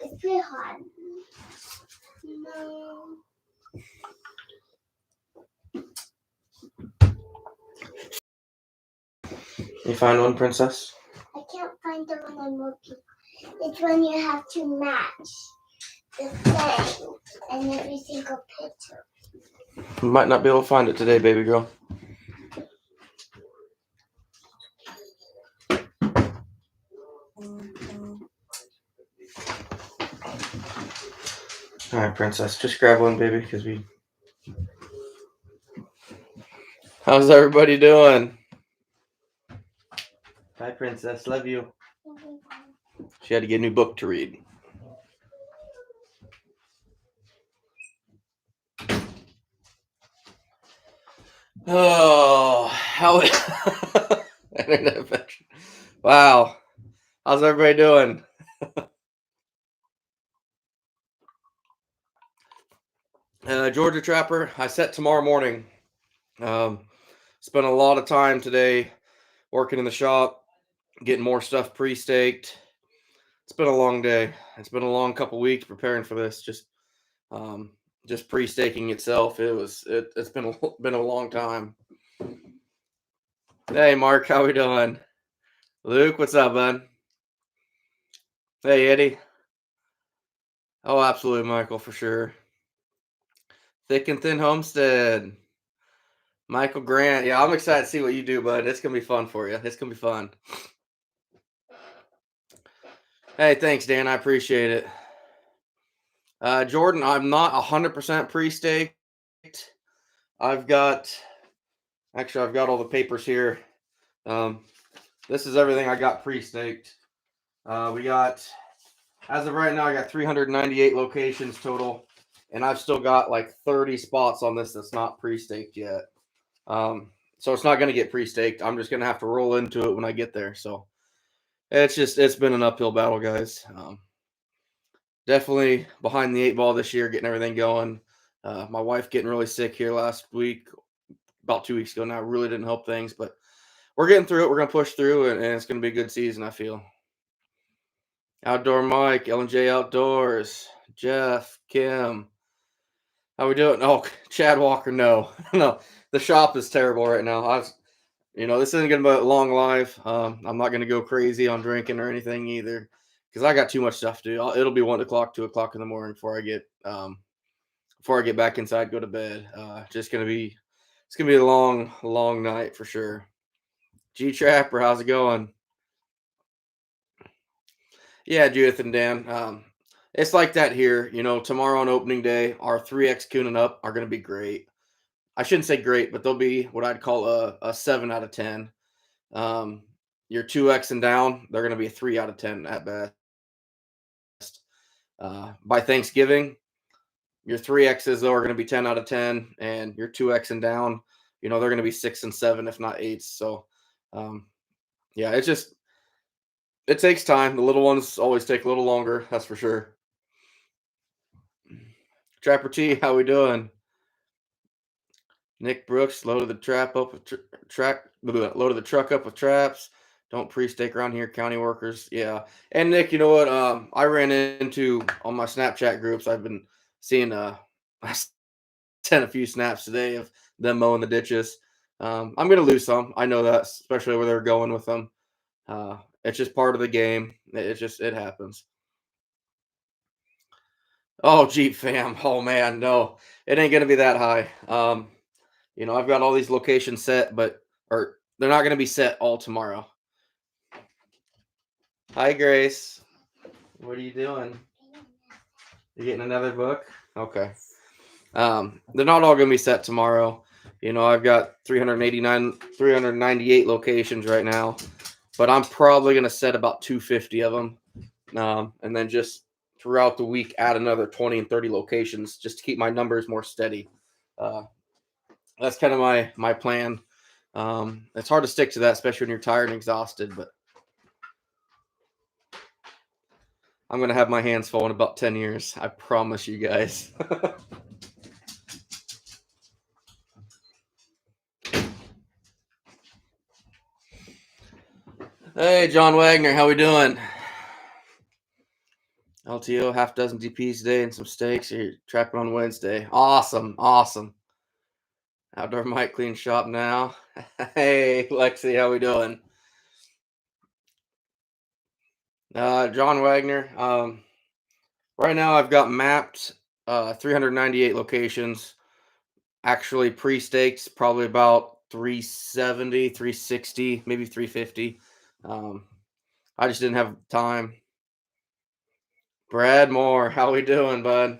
It's pretty hard. No. You find one, Princess? I can't find the one I'm looking. It's when you have to match the thing and every single picture. You might not be able to find it today, baby girl. All right, Princess, just grab one, baby, because we... How's everybody doing? Hi, Princess. Love you. She had to get a new book to read. Oh, how... Internet veteran. Wow. How's everybody doing? Georgia Trapper, I set tomorrow morning. Spent a lot of time today working in the shop, getting more stuff pre-staked. It's been a long day. It's been a long couple weeks preparing for this. Just pre-staking itself. It's been a long time. Hey, Mark, how we doing? Luke, what's up, bud? Hey, Eddie. Oh, absolutely, Michael, for sure. Thick and Thin Homestead. Michael Grant. Yeah, I'm excited to see what you do, bud. It's going to be fun for you. It's going to be fun. Hey, thanks, Dan. I appreciate it. Jordan, I'm not 100% pre-staked. I've got all the papers here. This is everything I got pre-staked. We got, as of right now, I got 398 locations total, and I've still got like 30 spots on this that's not pre-staked yet. So it's not going to get pre-staked. I'm just going to have to roll into it when I get there. So it's been an uphill battle, guys. Definitely behind the 8 ball this year, getting everything going. My wife getting really sick here last week, about 2 weeks ago now, really didn't help things, but we're getting through it. We're going to push through, and it's going to be a good season, I feel. Outdoor Mike, L&J Outdoors, Jeff, Kim. How we doing? Oh, Chad Walker, no. No, the shop is terrible right now. This isn't going to be a long live. I'm not going to go crazy on drinking or anything either, because I got too much stuff to do. It'll be 1 o'clock, 2 o'clock in the morning before I get back inside, go to bed. It's gonna be a long night for sure. G Trapper, how's it going? Yeah, Judith and Dan. It's like that here. Tomorrow on opening day, our 3X coon and up are gonna be great. I shouldn't say great, but they'll be what I'd call a 7 out of 10. Your 2X and down, they're gonna be a 3 out of 10 at best. By Thanksgiving, your 3Xs though are going to be 10 out of 10, and your 2X and down, they're going to be 6 and 7, if not 8s. So, yeah, it takes time. The little ones always take a little longer, that's for sure. Trapper T, how we doing? Nick Brooks, loaded the truck up with traps. Don't pre-stake around here, county workers. Yeah, and Nick, you know what? I ran into on my Snapchat groups. I've been seeing. I sent a few snaps today of them mowing the ditches. I'm gonna lose some. I know that, especially where they're going with them. It's just part of the game. It happens. Oh, Jeep fam. Oh man, no, it ain't gonna be that high. I've got all these locations set, or they're not gonna be set all tomorrow. Hi, Grace. What are you doing? You getting another book? Okay. They're not all gonna be set tomorrow. I've got 398 locations right now, but I'm probably gonna set about 250 of them, and then just throughout the week add another 20 and 30 locations just to keep my numbers more steady. That's kind of my plan. It's hard to stick to that, especially when you're tired and exhausted, but I'm going to have my hands full in about 10 years. I promise you guys. Hey, John Wagner, how we doing? LTO, half dozen DPs today and some steaks. You're trapping on Wednesday. Awesome, awesome. Outdoor mic clean shop now. Hey, Lexi, how we doing? John Wagner. Right now I've got mapped 398 locations. Actually pre-staked, probably about 370, 360, maybe 350. I just didn't have time. Brad Moore, how we doing, bud?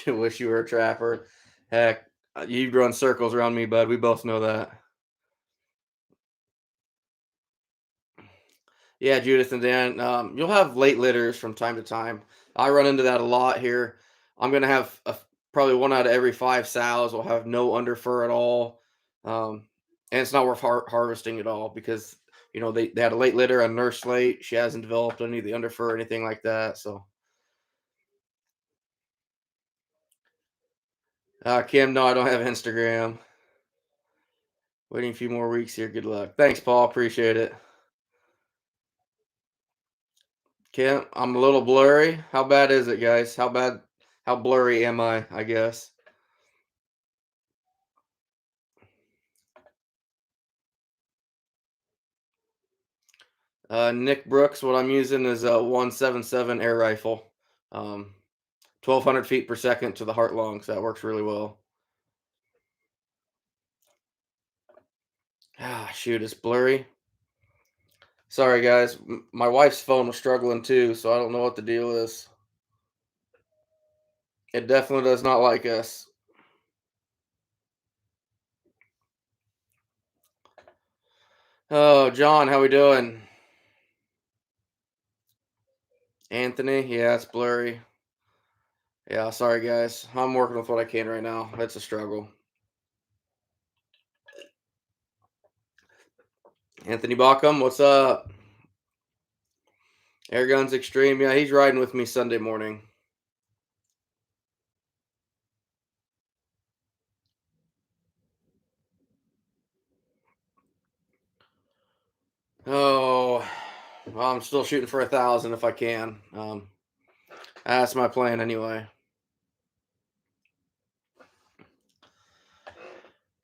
Wish you were a trapper. Heck, you run circles around me, bud. We both know that. Yeah, Judith and Dan, you'll have late litters from time to time. I run into that a lot here. I'm gonna have probably one out of every 5 sows will have no underfur at all, and it's not worth harvesting at all because they had a late litter, a nurse late. She hasn't developed any of the underfur or anything like that. So, Kim, no, I don't have Instagram. Waiting a few more weeks here. Good luck. Thanks, Paul. Appreciate it. Kim, I'm a little blurry. How bad is it, guys? How bad? How blurry am I? I guess. Nick Brooks, what I'm using is a 177 air rifle, 1,200 feet per second to the heart lungs. That works really well. Ah, shoot, it's blurry. Sorry, guys. My wife's phone was struggling too, so I don't know what the deal is. It definitely does not like us. Oh, John, how we doing? Anthony, yeah, it's blurry. Yeah, sorry, guys. I'm working with what I can right now. It's a struggle. Anthony Baucom, what's up? Air Guns Extreme. Yeah, he's riding with me Sunday morning. Oh, well, I'm still shooting for 1,000 if I can. That's my plan anyway.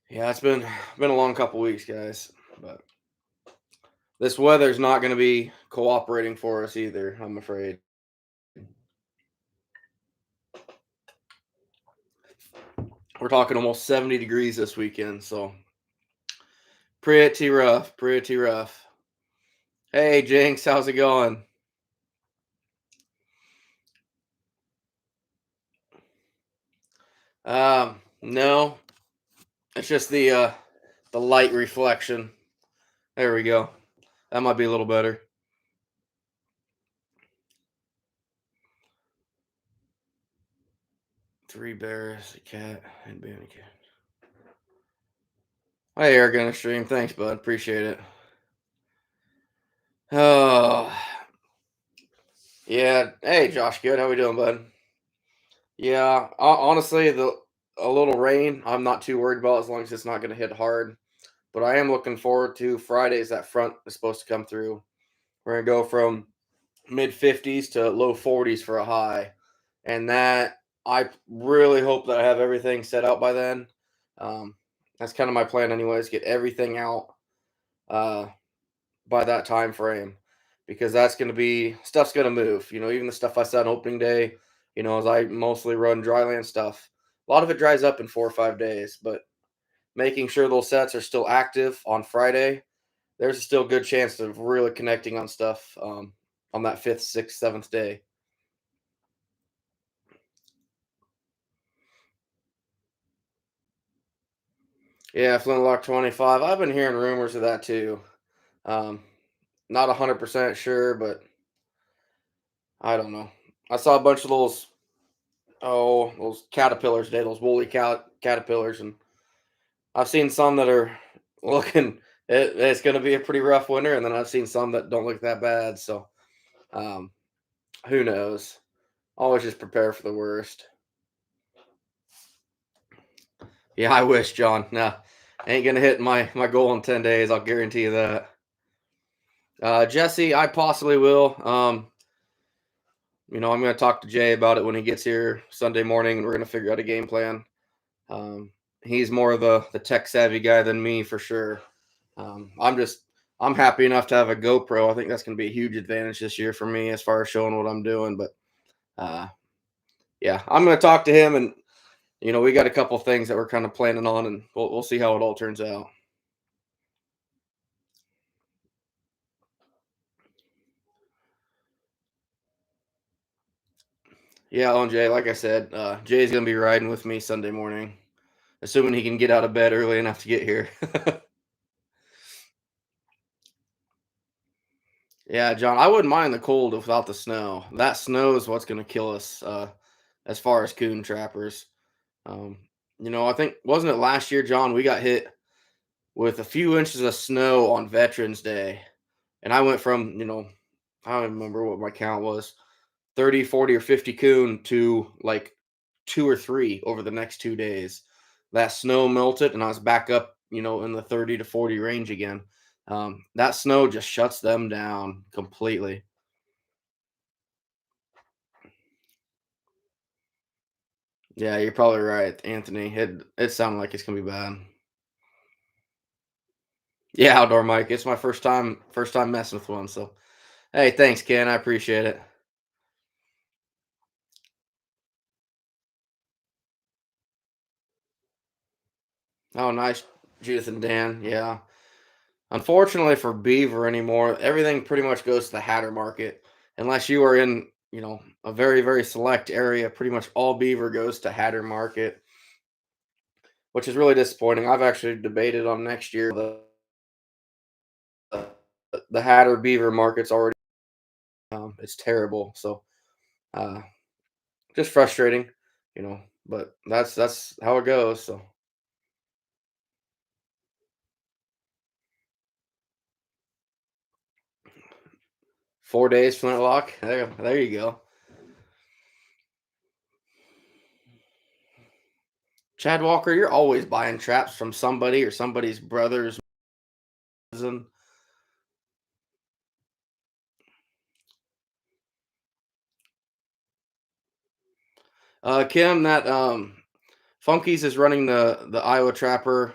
Yeah, it's been a long couple weeks, guys. But this weather's not going to be cooperating for us either. I'm afraid. We're talking almost 70 degrees this weekend, so pretty rough. Pretty rough. Hey, Jinx, how's it going? No, it's just the light reflection. There we go. That might be a little better. Three bears, a cat, and a cat. Hey, Eric, on the stream. Thanks, bud. Appreciate it. Oh, yeah. Hey, Josh. Good. How we doing, bud? Yeah. Honestly, the a little rain, I'm not too worried about as long as it's not going to hit hard. But I am looking forward to Fridays. That front is supposed to come through. We're gonna go from mid 50s to low 40s for a high, and that I really hope that I have everything set out by then. Um, that's kind of my plan, anyways. Get everything out. By that time frame because that's going to be stuff's going to move. Even the stuff I said on opening day, as I mostly run dryland stuff, a lot of it dries up in 4 or 5 days, but making sure those sets are still active on Friday, there's still a good chance of really connecting on stuff on that 5th, 6th, 7th day. Yeah, Flintlock 25. I've been hearing rumors of that too. Um, Not 100% sure, but I don't know. I saw a bunch of those caterpillars today, those woolly caterpillars, and I've seen some that are looking. It's going to be a pretty rough winter, and then I've seen some that don't look that bad. So, um, who knows? Always just prepare for the worst. Yeah, I wish, John. Nah, ain't gonna hit my goal in 10 days. I'll guarantee you that. Jesse, I possibly will. I'm going to talk to Jay about it when he gets here Sunday morning, and we're going to figure out a game plan. Um, he's more of the tech savvy guy than me for sure. I'm happy enough to have a GoPro. I think that's going to be a huge advantage this year for me as far as showing what I'm doing. But uh, yeah, I'm going to talk to him, and we got a couple things that we're kind of planning on, and we'll see how it all turns out. Yeah, on Jay, like I said, Jay's going to be riding with me Sunday morning, assuming he can get out of bed early enough to get here. Yeah, John, I wouldn't mind the cold without the snow. That snow is what's going to kill us as far as coon trappers. Um, I think wasn't it last year, John? We got hit with a few inches of snow on Veterans Day, and I went from I don't remember what my count was, 30, 40, or 50 coon to like two or three over the next 2 days. That snow melted, and I was back up, in the 30 to 40 range again. That snow just shuts them down completely. Yeah, you're probably right, Anthony. It sounded like it's gonna be bad. Yeah, outdoor mic. It's my first time messing with one. So, hey, thanks, Ken. I appreciate it. Oh, nice, Judith and Dan. Yeah. Unfortunately for beaver anymore, everything pretty much goes to the Hatter market. Unless you are in, a very, very select area, pretty much all beaver goes to Hatter market, which is really disappointing. I've actually debated on next year. The, the Hatter beaver market's already, it's terrible. So, uh, just frustrating, you know, but that's how it goes. So 4 days flintlock. There you go. Chad Walker, you're always buying traps from somebody or somebody's brother's cousin. Kim, that Funky's is running the Iowa Trapper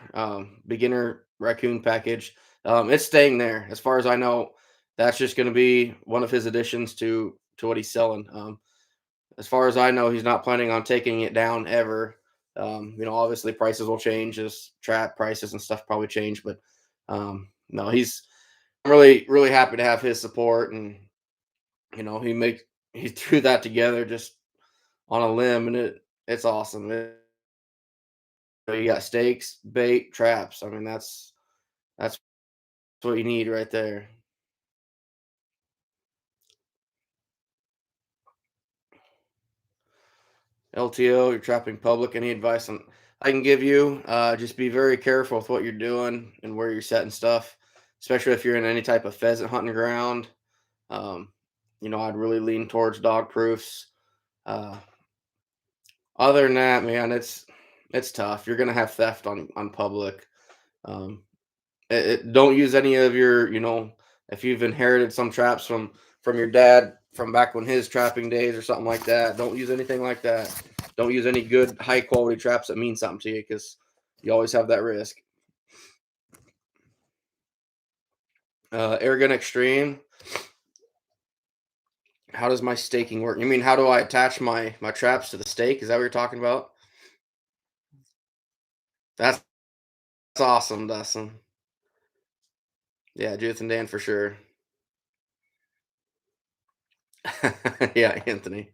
beginner raccoon package. It's staying there, as far as I know. That's just going to be one of his additions to what he's selling. As far as I know, he's not planning on taking it down ever. Obviously prices will change as trap prices and stuff probably change, but no, he's really really happy to have his support, and he threw that together just on a limb, and it's awesome. You got stakes, bait, traps. I mean, that's what you need right there. LTO, you're trapping public. Any advice I can give you? Just be very careful with what you're doing and where you're setting stuff, especially if you're in any type of pheasant hunting ground. Um, I'd really lean towards dog proofs. Uh, Other than that, man, it's tough. You're gonna have theft on public. Um, don't use any of your, if you've inherited some traps from your dad from back when his trapping days or something like that. Don't use anything like that. Don't use any good high quality traps that mean something to you, because you always have that risk. Airgun Extreme. How does my staking work? You mean how do I attach my traps to the stake? Is that what you're talking about? That's awesome, Dustin. Yeah, Judith and Dan for sure. Yeah, Anthony.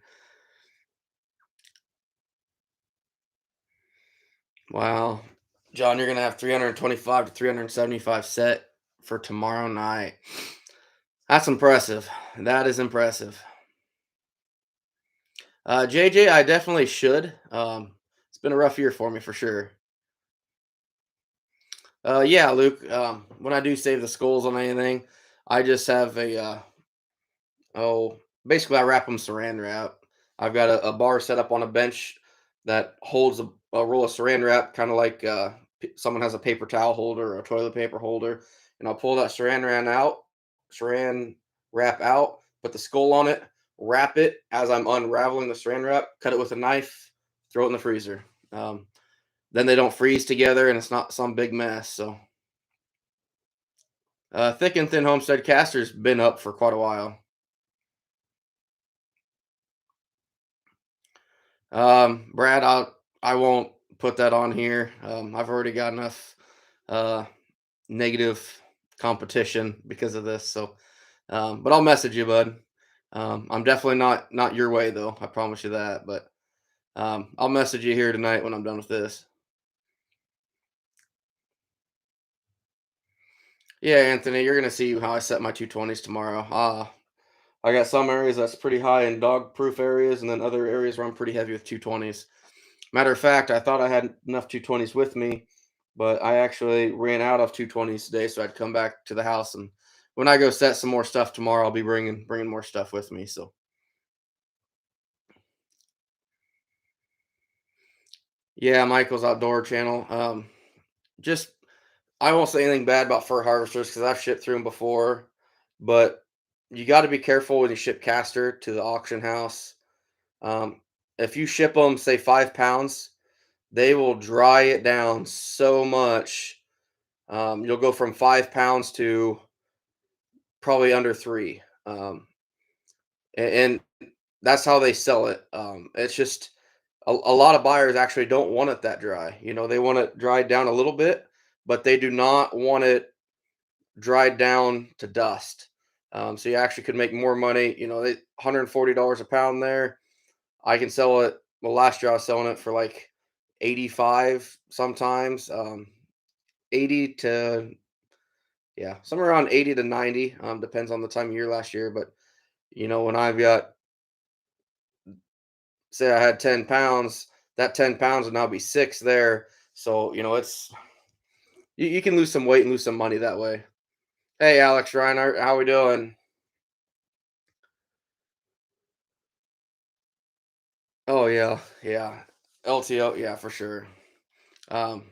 Wow. John, you're gonna have 325 to 375 set for tomorrow night. That's impressive. That is impressive. JJ, I definitely should. It's been a rough year for me for sure. Yeah, Luke. When I do save the skulls on anything, I just have basically I wrap them saran wrap. I've got a bar set up on a bench that holds a roll of saran wrap, kind of like someone has a paper towel holder or a toilet paper holder, and I'll pull that saran wrap out, put the skull on it, wrap it as I'm unraveling the saran wrap, cut it with a knife, throw it in the freezer. Um, then they don't freeze together and it's not some big mess. So, thick and thin homestead caster's been up for quite a while. Brad, I won't put that on here. I've already got enough uh, negative competition because of this. So, but I'll message you, bud. I'm definitely not your way though. I promise you that. But I'll message you here tonight when I'm done with this. Yeah, Anthony, you're gonna see how I set my 220s tomorrow. I got some areas that's pretty high in dog proof areas, and then other areas where I'm pretty heavy with 220s. Matter of fact, I thought I had enough 220s with me, but I actually ran out of 220s today, so I'd come back to the house, and when I go set some more stuff tomorrow, I'll be bringing more stuff with me. So yeah, Michael's Outdoor Channel. Just I won't say anything bad about fur harvesters because I've shipped through them before, but you got to be careful when you ship caster to the auction house. Um, if you ship them, say 5 pounds, they will dry it down so much. You'll go from 5 pounds to probably under three. And that's how they sell it. It's just a lot of buyers actually don't want it that dry. They want it dried down a little bit, but they do not want it dried down to dust. So you actually could make more money. $140 a pound there. I can sell it. Well, last year I was selling it for like 85 sometimes. 80 to yeah, somewhere around 80 to 90. Depends on the time of year last year. But when I've got say I had 10 pounds, that 10 pounds would now be six there. So, it's you can lose some weight and lose some money that way. Hey, Alex Ryan, how we doing? Oh yeah, yeah. LTO, yeah, for sure. Um,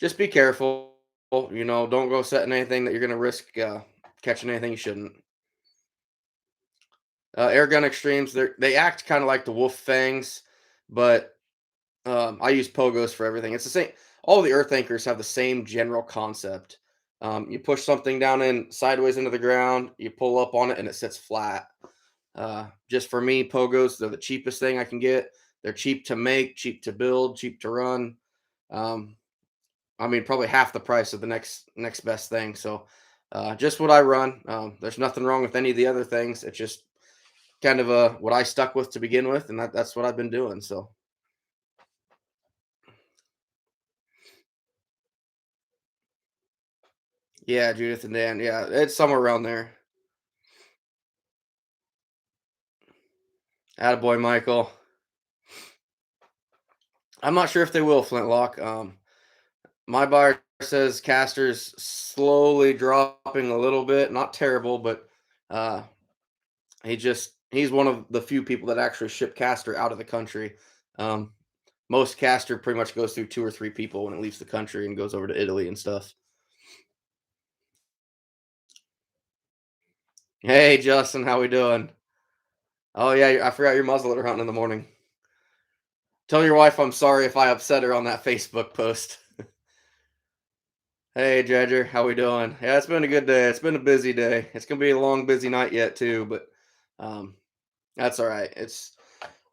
just be careful. Don't go setting anything that you're gonna risk catching anything you shouldn't. Air gun extremes, they act kind of like the wolf fangs, but I use pogos for everything. It's the same. All the earth anchors have the same general concept. You push something down in sideways into the ground, you pull up on it, and it sits flat. Just for me, pogos, they're the cheapest thing I can get. They're cheap to make, cheap to build, cheap to run. Um, I mean, probably half the price of the next best thing. So, just what I run. There's nothing wrong with any of the other things. It's just kind of what I stuck with to begin with, and that's what I've been doing. So, yeah, Judith and Dan. Yeah, it's somewhere around there. Attaboy, Michael. I'm not sure if they will, Flintlock. My buyer says Caster's slowly dropping a little bit. Not terrible, but uh, he's one of the few people that actually ship Caster out of the country. Um, most Caster pretty much goes through two or three people when it leaves the country and goes over to Italy and stuff. Hey, Justin, how we doing? Oh yeah, I forgot your muzzleloader hunting in the morning. Tell your wife I'm sorry if I upset her on that Facebook post. Hey, Dredger, how we doing? Yeah, it's been a good day. It's been a busy day. It's gonna be a long, busy night yet too, but um, that's all right.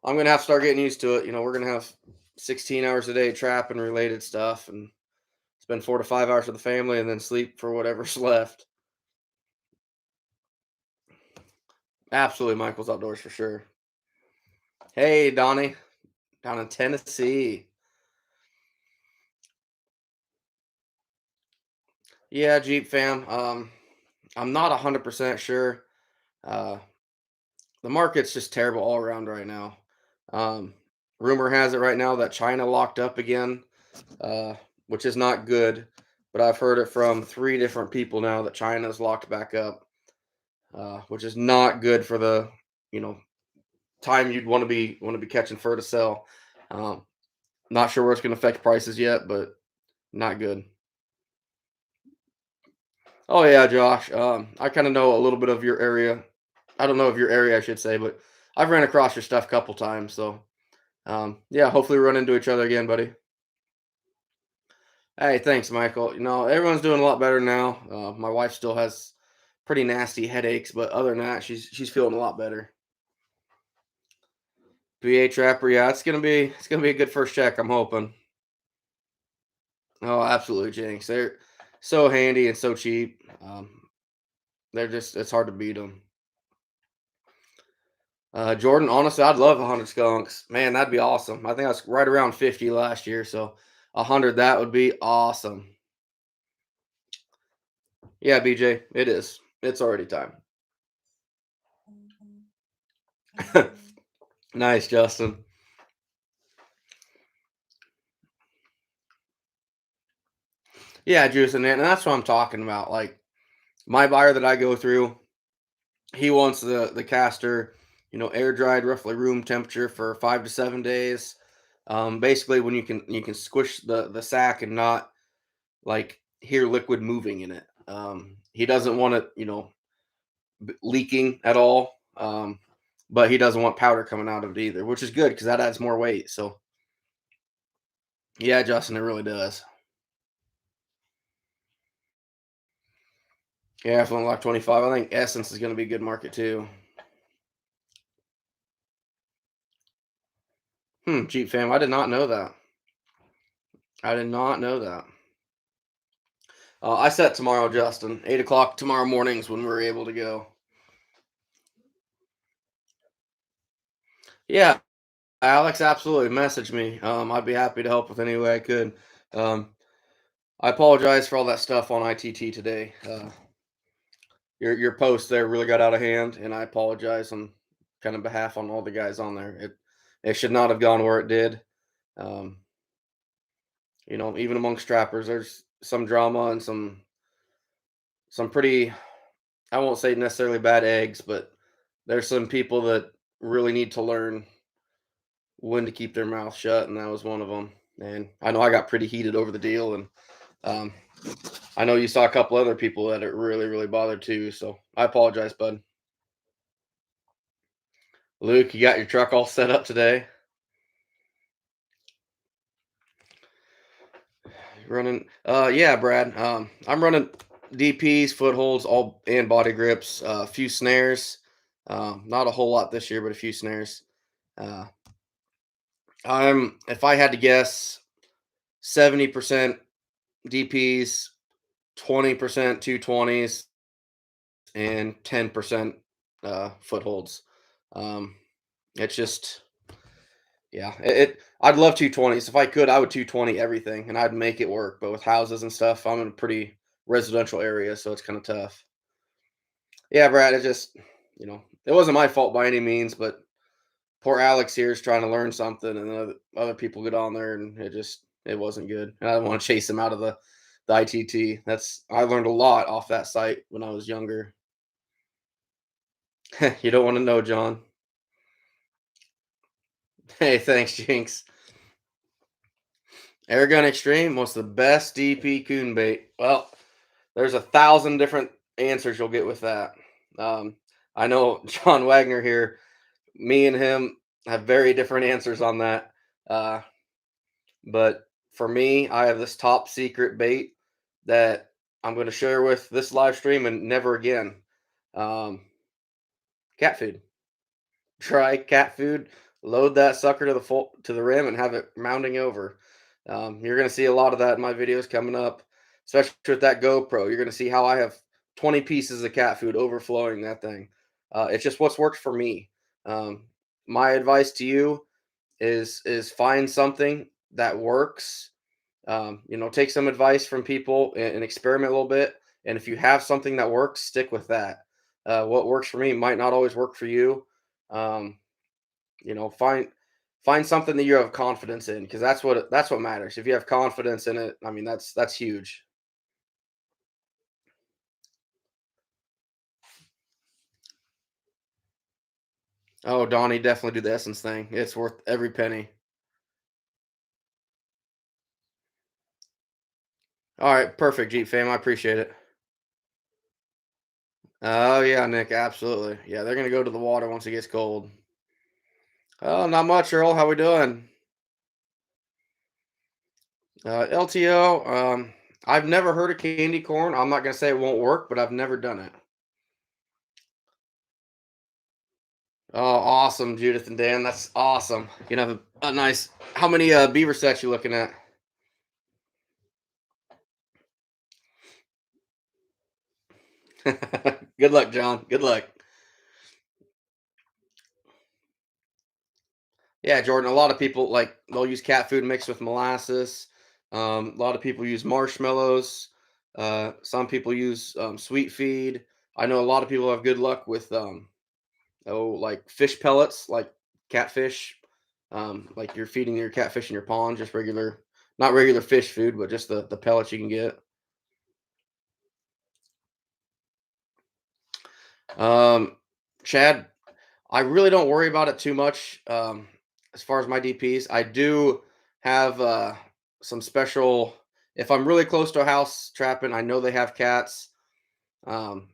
I'm gonna have to start getting used to it. We're gonna have 16 hours a day trapping related stuff, and spend 4 to 5 hours with the family, and then sleep for whatever's left. Absolutely, Michael's outdoors for sure. Hey, Donnie, down in Tennessee. Yeah, Jeep fam. I'm not 100% sure. Uh, the market's just terrible all around right now. Um, rumor has it right now that China locked up again, uh, which is not good. But I've heard it from three different people now that China's locked back up, which is not good for the you know time you'd want to be catching fur to sell. Um, Not sure where it's going to affect prices yet, but not good. Oh yeah, Josh. I kind of know a little bit of your area. I don't know of your area, I should say, but I've ran across your stuff a couple times. So yeah, hopefully we run into each other again, buddy. Hey, thanks, Michael. Everyone's doing a lot better now. My wife still has pretty nasty headaches, but other than that, she's feeling a lot better. PA Trapper, yeah, it's gonna be a good first check. I'm hoping. Oh, absolutely, Jinx. They're so handy and so cheap. They're just it's hard to beat them. Jordan, honestly, I'd love 100 skunks. Man, that'd be awesome. I think I was right around 50 last year, so 100 that would be awesome. Yeah, BJ, it is. It's already time. Nice, Justin. Yeah, Juice, and that's what I'm talking about. Like my buyer that I go through, he wants the caster, air dried, roughly room temperature for 5 to 7 days. Basically, when you can squish the sack and not like hear liquid moving in it. He doesn't want it, leaking at all. But he doesn't want powder coming out of it either, which is good because that adds more weight. So yeah, Justin, it really does. Yeah, for Unlock 25, I think Essence is going to be a good market too. Jeep fam, I did not know that. I did not know that. I set tomorrow, Justin. 8 o'clock tomorrow mornings when we're able to go. Yeah, Alex, absolutely. Message me. I'd be happy to help with any way I could. Um, I apologize for all that stuff on ITT today. Your post there really got out of hand, and I apologize on kind of behalf on all the guys on there. It should not have gone where it did. Um, even among strappers, there's some drama and some pretty, I won't say necessarily bad eggs, but there's some people that really need to learn when to keep their mouth shut, and that was one of them. And I know I got pretty heated over the deal, and um, I know you saw a couple other people that it really, really bothered too. So I apologize, bud. Luke, you got your truck all set up today? Running, yeah, Brad. I'm running DPs, footholds, all and body grips, a few snares. Not a whole lot this year, but a few snares. Uh, if I had to guess, 70% DPs, 20% 220s, and 10% footholds. Um, it's just, yeah, I'd love 220s. If I could, I would 220 everything and I'd make it work. But with houses and stuff, I'm in a pretty residential area, so it's kind of tough. Yeah, Brad, it just, it wasn't my fault by any means, but poor Alex here is trying to learn something, and other people get on there, and it wasn't good. And I don't want to chase him out of the ITT. I learned a lot off that site when I was younger. You don't want to know, John. Hey, thanks, Jinx. Airgun Extreme, what's the best DP coon bait? Well, there's 1,000 different answers you'll get with that. Um, I know John Wagner here. Me and him have very different answers on that. Uh, but for me, I have this top secret bait that I'm going to share with this live stream and never again. Um, cat food. Try cat food. Load that sucker to the rim and have it mounting over. You're going to see a lot of that in my videos coming up, especially with that GoPro. You're going to see how I have 20 pieces of cat food overflowing that thing. It's just what's worked for me. Um, my advice to you is find something that works. Take some advice from people and experiment a little bit. And if you have something that works, stick with that. What works for me might not always work for you. Um, find something that you have confidence in, because that's what matters. If you have confidence in it, I mean that's huge. Oh, Donnie, definitely do the essence thing. It's worth every penny. All right, perfect, Jeep fam. I appreciate it. Oh yeah, Nick, absolutely. Yeah, they're gonna go to the water once it gets cold. Oh, not much, Earl. How we doing? LTO. I've never heard of candy corn. I'm not gonna say it won't work, but I've never done it. Oh, awesome, Judith and Dan. That's awesome. You can have a nice. How many beaver sets you looking at? Good luck, John. Good luck. Yeah, Jordan. A lot of people like they'll use cat food mixed with molasses. A lot of people use marshmallows. Some people use sweet feed. I know a lot of people have good luck with like fish pellets, like catfish. Like you're feeding your catfish in your pond, just regular, not regular fish food, but just the pellets you can get. Um, Chad, I really don't worry about it too much. As far as my DPS, I do have some special. If I'm really close to a house trapping, I know they have cats. Um,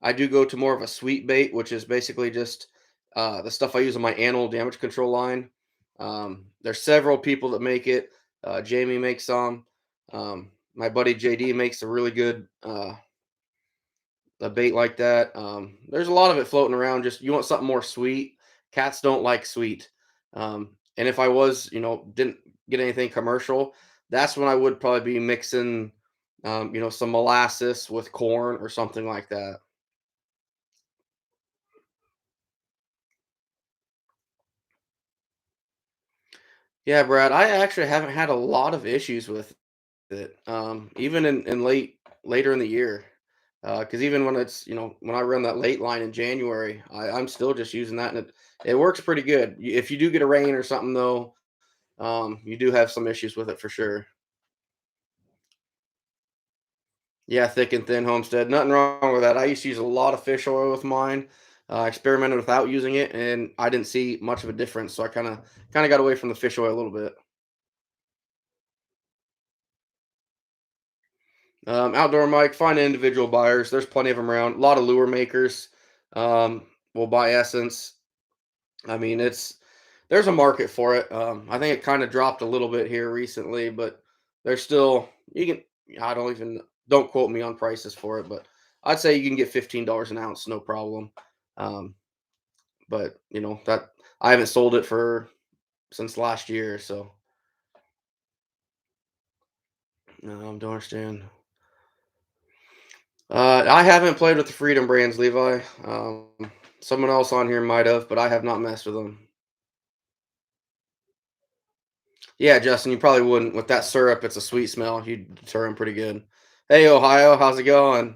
I do go to more of a sweet bait, which is basically just the stuff I use on my animal damage control line. There's several people that make it. Jamie makes some. My buddy JD makes a really good a bait like that. There's a lot of it floating around. Just you want something more sweet. Cats don't like sweet. And if I was, didn't get anything commercial, that's when I would probably be mixing, some molasses with corn or something like that. Yeah, Brad, I actually haven't had a lot of issues with it. Even in later in the year. Because even when it's when I run that late line in January, I'm still just using that, and it works pretty good. If you do get a rain or something though, you do have some issues with it for sure. Yeah, thick and thin homestead, nothing wrong with that. I used to use a lot of fish oil with mine. I experimented without using it, and I didn't see much of a difference. So I kind of got away from the fish oil a little bit. Outdoor Mike, find individual buyers. There's plenty of them around. A lot of lure makers will buy essence. I mean, there's a market for it. I think it kind of dropped a little bit here recently, but there's still you can. I don't quote me on prices for it, but I'd say you can get $15 an ounce, no problem. Um, but that I haven't sold it for since last year, so no, I don't understand. I haven't played with the Freedom brands, Levi. Someone else on here might have, but I have not messed with them. Yeah, Justin, you probably wouldn't. With that syrup, it's a sweet smell. You'd deter him pretty good. Hey, Ohio, how's it going?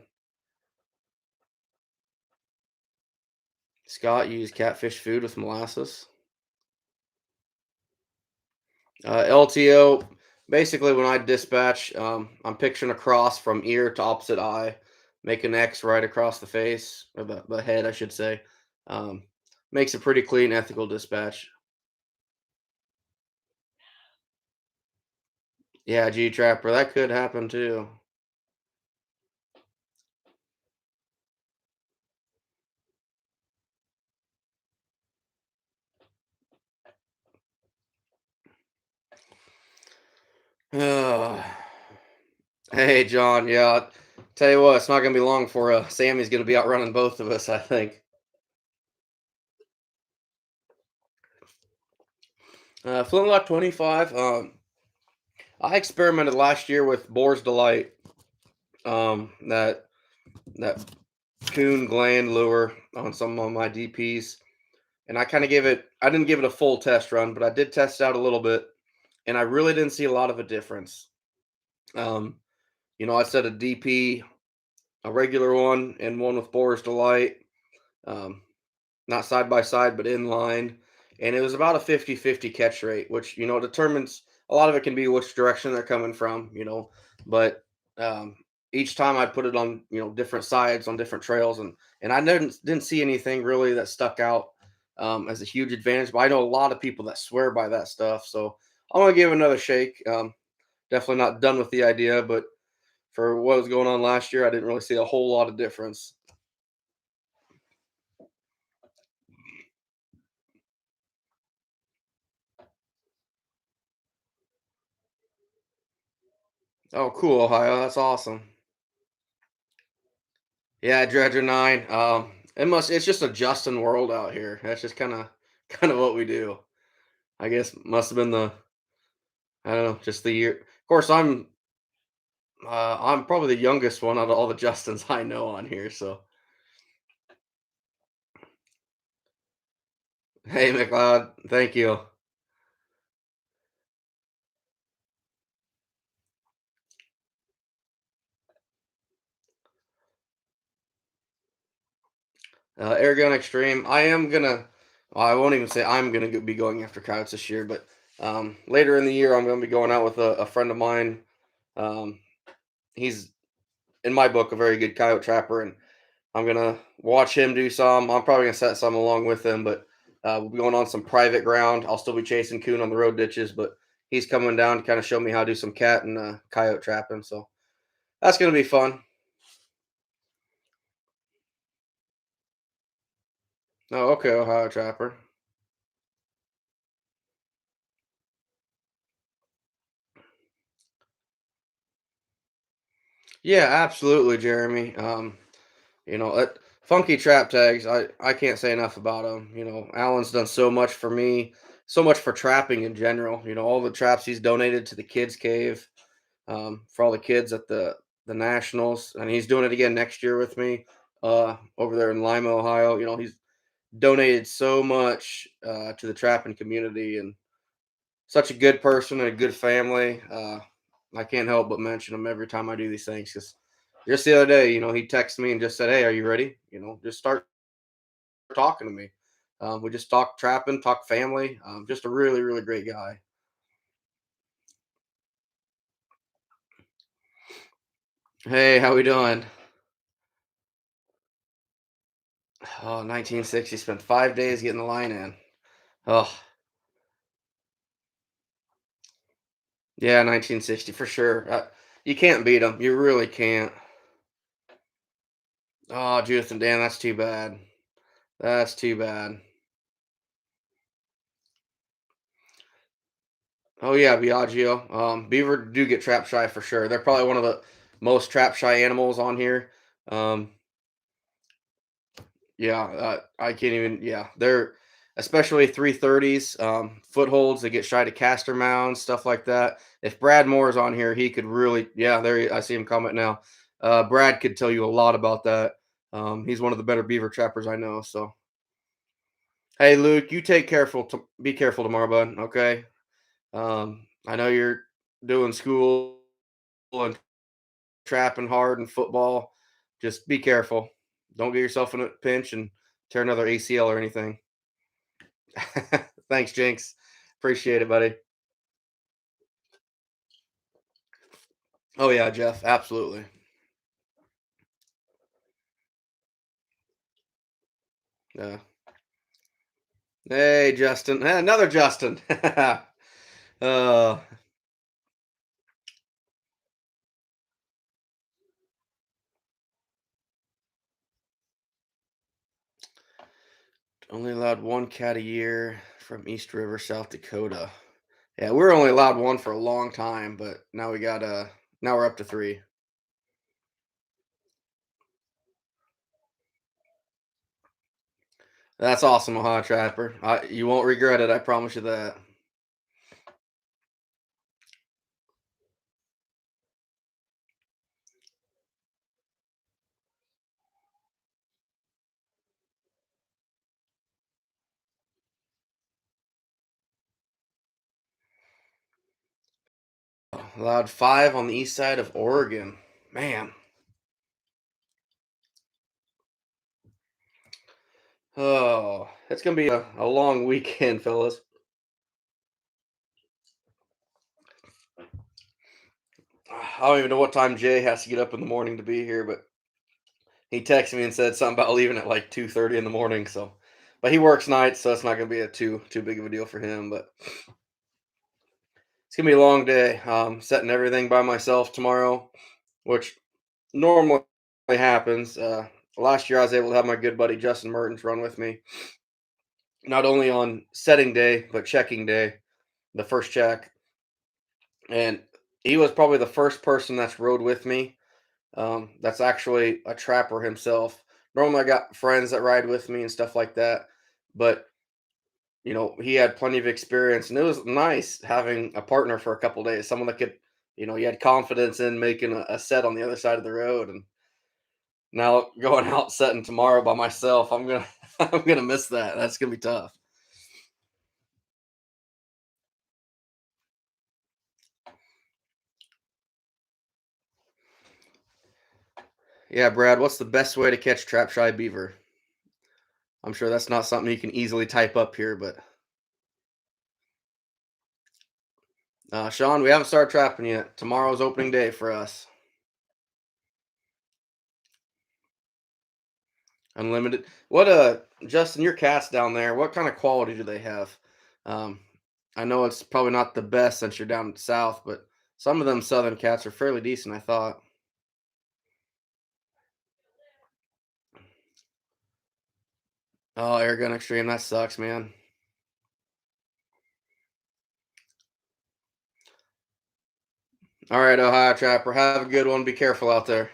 Scott, you use catfish food with molasses. LTO, basically, when I dispatch, I'm picturing a cross from ear to opposite eye, make an X right across the face, or the head, I should say. Um, Makes a pretty clean, ethical dispatch. Yeah, G Trapper, that could happen too. Ugh. Hey, John. Yeah, tell you what, it's not gonna be long for Sammy's gonna be outrunning both of us. I think. Flintlock 25. I experimented last year with Boar's Delight. That coon gland lure on some of my DPs, and I kind of gave it. I didn't give it a full test run, but I did test it out a little bit, and I really didn't see a lot of a difference. Um, I set a DP, a regular one, and one with Boar's Delight. Um, Not side by side, but in line. And it was about a 50-50 catch rate, which, determines a lot of it can be which direction they're coming from, but um, each time I put it on, different sides on different trails and I didn't see anything really that stuck out as a huge advantage, but I know a lot of people that swear by that stuff. So I want to give it another shake. Definitely not done with the idea, but for what was going on last year, I didn't really see a whole lot of difference. Oh, cool, Ohio. That's awesome. Yeah, Dredger 9. It's just a Justin world out here. That's just kind of what we do. I guess must have been the I don't know, just the year. Of course, I'm probably the youngest one out of all the Justins I know on here. So, hey, McLeod, thank you. Airgun Extreme. Well, I won't even say I'm gonna be going after coyotes this year, but later in the year, I'm gonna be going out with a friend of mine. Um, he's in my book a very good coyote trapper, and I'm gonna watch him do some. I'm probably gonna set some along with him, but we'll be going on some private ground. I'll still be chasing coon on the road ditches, but he's coming down to kind of show me how to do some cat and coyote trapping. So that's gonna be fun. Oh, okay, Ohio trapper. Yeah, absolutely, Jeremy. Funky trap tags. I can't say enough about them. Alan's done so much for me, so much for trapping in general. All the traps he's donated to the kids' cave, for all the kids at the nationals, and he's doing it again next year with me, over there in Lima, Ohio. He's donated so much to the trapping community, and such a good person and a good family. I can't help but mention him every time I do these things because just the other day, he texted me and just said, "Hey, are you ready? Just start talking to me." We just talked trapping, talked family. Just a really, really great guy. Hey, how we doing? Oh, 1960. Spent 5 days getting the line in. Oh, yeah, 1960 for sure. You can't beat them. You really can't. Oh, Judith and Dan, that's too bad. That's too bad. Oh yeah, Biagio. Beaver do get trap shy for sure. They're probably one of the most trap shy animals on here. Um, yeah, I can't even. Yeah, they're especially 330s, footholds. They get shy to caster mounds, stuff like that. If Brad Moore is on here, he could really. Yeah, I see him comment now. Brad could tell you a lot about that. He's one of the better beaver trappers I know. So, hey Luke, you take careful. Be careful tomorrow, bud. Okay. I know you're doing school and trapping hard in football. Just be careful. Don't get yourself in a pinch and tear another ACL or anything. Thanks, Jinx. Appreciate it, buddy. Oh yeah, Jeff. Absolutely. Yeah. Hey, Justin. Hey, another Justin. uh, only allowed one cat a year from East River, South Dakota. Yeah, we were only allowed one for a long time, but now we're up to three. That's awesome, Ohio Trapper. You won't regret it. I promise you that. Allowed five on the east side of Oregon. Man. Oh, it's going to be a long weekend, fellas. I don't even know what time Jay has to get up in the morning to be here, but he texted me and said something about leaving at like 2:30 in the morning. So, but he works nights, so it's not going to be a too big of a deal for him. But it's going to be a long day. Setting everything by myself tomorrow, which normally happens. Last year, I was able to have my good buddy Justin Mertens run with me, not only on setting day but checking day, the first check. And he was probably the first person that's rode with me. That's actually a trapper himself. Normally, I got friends that ride with me and stuff like that, but he had plenty of experience, and it was nice having a partner for a couple days, someone that could, you had confidence in making a set on the other side of the road. And now going out setting tomorrow by myself, I'm gonna I'm gonna miss that. That's gonna be tough. Yeah, Brad, what's the best way to catch trap shy beaver? I'm sure that's not something you can easily type up here, but Sean, we haven't started trapping yet. Tomorrow's opening day for us. Unlimited. What Justin, your cats down there, what kind of quality do they have? Um I know it's probably not the best since you're down south, but some of them southern cats are fairly decent, I thought. Oh, air gun extreme, that sucks, man. All right, Ohio Trapper, have a good one. Be careful out there.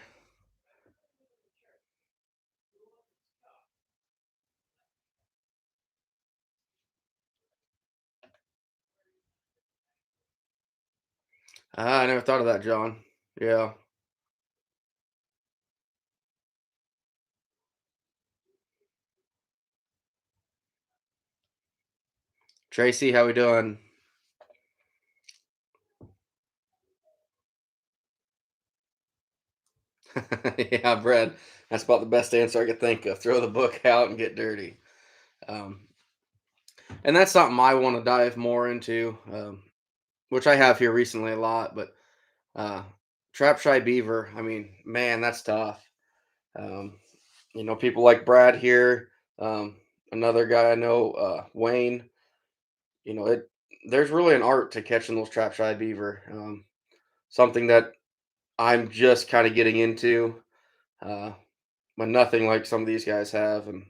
I never thought of that, John. Yeah. Tracy, how we doing? Yeah, Brad. That's about the best answer I could think of. Throw the book out and get dirty. Um, and that's something I want to dive more into, which I have here recently a lot. But uh, trap shy beaver, I mean, man, that's tough. Um, people like Brad here, another guy I know, Wayne. It there's really an art to catching those trap shy beaver. Something that I'm just kind of getting into, uh, but nothing like some of these guys have, and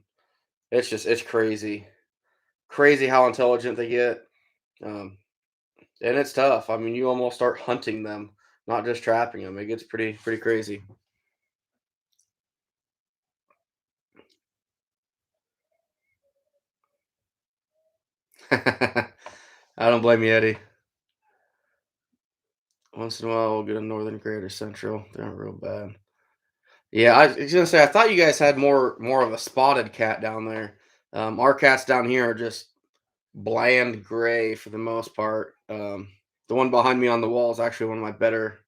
it's crazy, crazy how intelligent they get, um, and it's tough. I mean, you almost start hunting them, not just trapping them. It gets pretty crazy. I don't blame you, Eddie. Once in a while, we'll get a northern gray or central. They aren't real bad. Yeah, I was gonna say I thought you guys had more of a spotted cat down there. Our cats down here are just bland gray for the most part. The one behind me on the wall is actually one of my better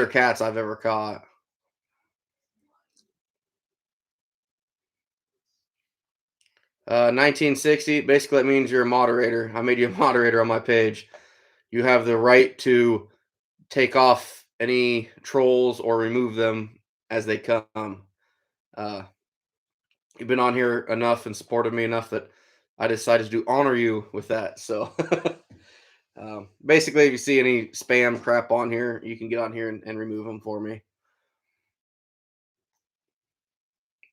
cats I've ever caught. 1960 basically that means you're a moderator. I made you a moderator on my page. You have the right to take off any trolls or remove them as they come. Uh, you've been on here enough and supported me enough that I decided to honor you with that. So basically, if you see any spam crap on here, you can get on here and remove them for me.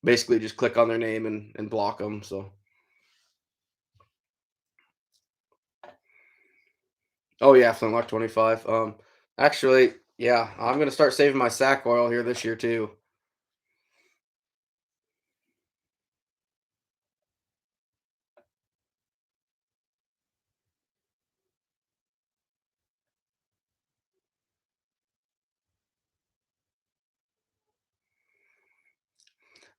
Basically, just click on their name and block them. So, oh yeah, Flintlock 25. Actually, yeah, I'm gonna start saving my sack oil here this year too.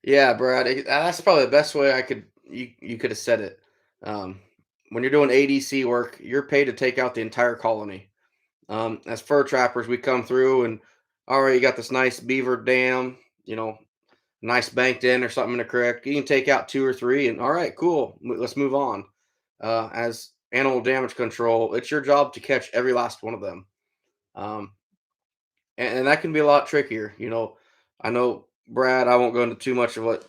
Yeah, Brad, that's probably the best way you could have said it. Um, when you're doing ADC work, you're paid to take out the entire colony. As fur trappers, we come through and all right, you got this nice beaver dam, nice banked in or something in a creek. You can take out two or three, and all right, cool. Let's move on. As animal damage control, it's your job to catch every last one of them. Um, and that can be a lot trickier. I know Brad. I won't go into too much of what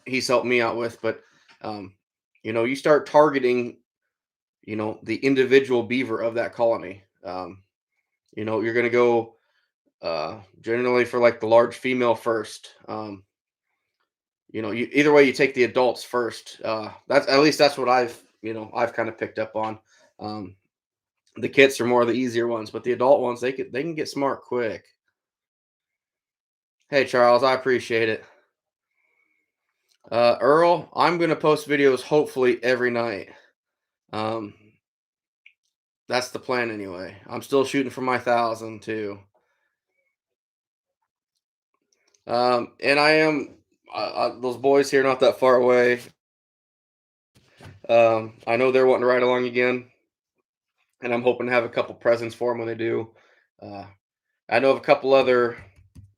he's helped me out with, but um, you start targeting, the individual beaver of that colony. You're gonna go generally for like the large female first. Either way, you take the adults first. That's at least that's what I've kind of picked up on. Um, The kits are more the easier ones, but the adult ones they can get smart quick. Hey Charles, I appreciate it. Earl, I'm gonna post videos hopefully every night. Um, that's the plan anyway. I'm still shooting for my 1,000 too. And I am those boys here not that far away. I know they're wanting to ride along again, and I'm hoping to have a couple presents for them when they do. Uh, I know of a couple other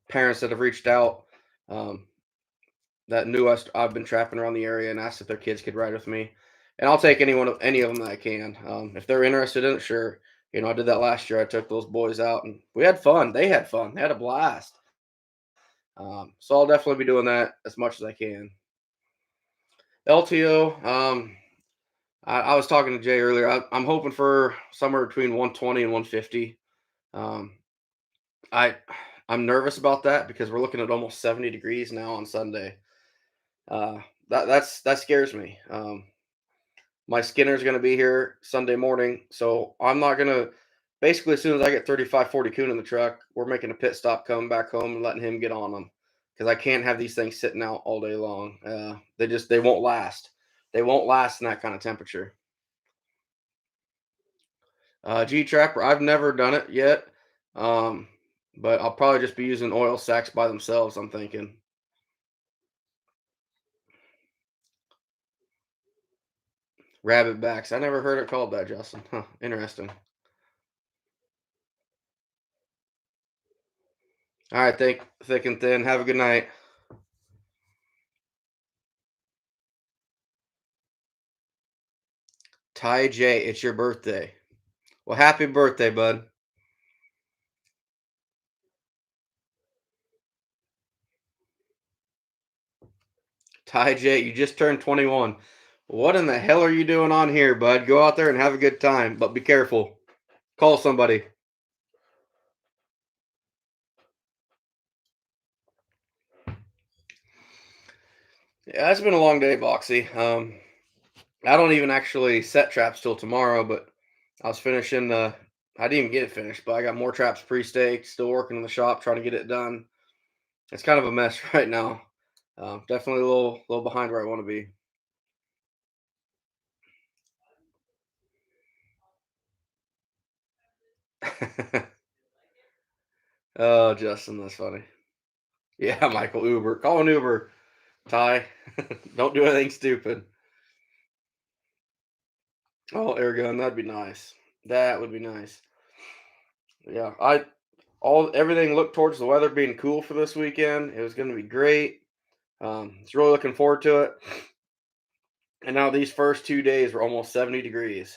parents that have reached out um, that knew us. I've been trapping around the area and asked if their kids could ride with me, and I'll take any of them that I can. If they're interested in it, sure. You know, I did that last year. I took those boys out and we had fun. They had fun. They had a blast. So I'll definitely be doing that as much as I can. LTO. I was talking to Jay earlier. I'm hoping for somewhere between 120 and 150. Um, I I'm nervous about that because we're looking at almost 70 degrees now on Sunday. Uh, that scares me. My Skinner's going to be here Sunday morning, so I'm not going to. Basically, as soon as I get 35, 40 coon in the truck, we're making a pit stop, coming back home, and letting him get on them because I can't have these things sitting out all day long. They won't last. They won't last in that kind of temperature. G Trapper, I've never done it yet, um, but I'll probably just be using oil sacks by themselves. I'm thinking rabbit backs. I never heard it called that, Justin. Huh, interesting. All right, thick and thin. Have a good night. Ty J, it's your birthday. Well, happy birthday, bud. Ty J, you just turned 21. What in the hell are you doing on here, bud? Go out there and have a good time, but be careful. Call somebody. Yeah, it's been a long day, Boxy. I don't even actually set traps till tomorrow, but I was finishing the. I didn't even get it finished, but I got more traps pre-staked. Still working in the shop, trying to get it done. It's kind of a mess right now. Definitely a little behind where I want to be. Oh, Justin, that's funny. Yeah, Michael Uber. Call an Uber, Ty. Don't do anything stupid. Oh, air gun. That'd be nice. That would be nice. Yeah, I all everything looked towards the weather being cool for this weekend. It was going to be great. It's really looking forward to it. And now these first 2 days were almost 70 degrees.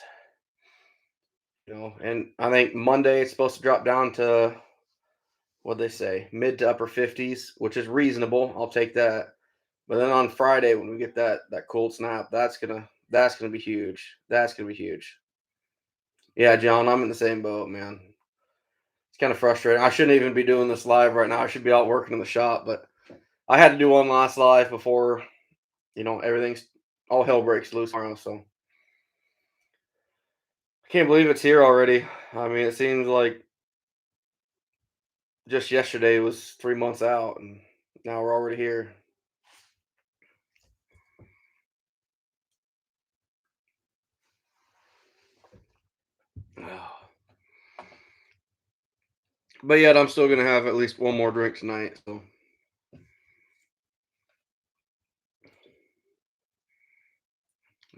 You know, and I think Monday it's supposed to drop down to what they say, mid to upper 50s, which is reasonable. I'll take that. But then on Friday when we get that cold snap, that's gonna be huge. That's gonna be huge. Yeah, John, I'm in the same boat, man. It's kind of frustrating. I shouldn't even be doing this live right now. I should be out working in the shop, but I had to do one last live before everything's all hell breaks loose tomorrow. So I can't believe it's here already. I mean, it seems like just yesterday was 3 months out, and now we're already here. But yet, I'm still gonna have at least one more drink tonight. So,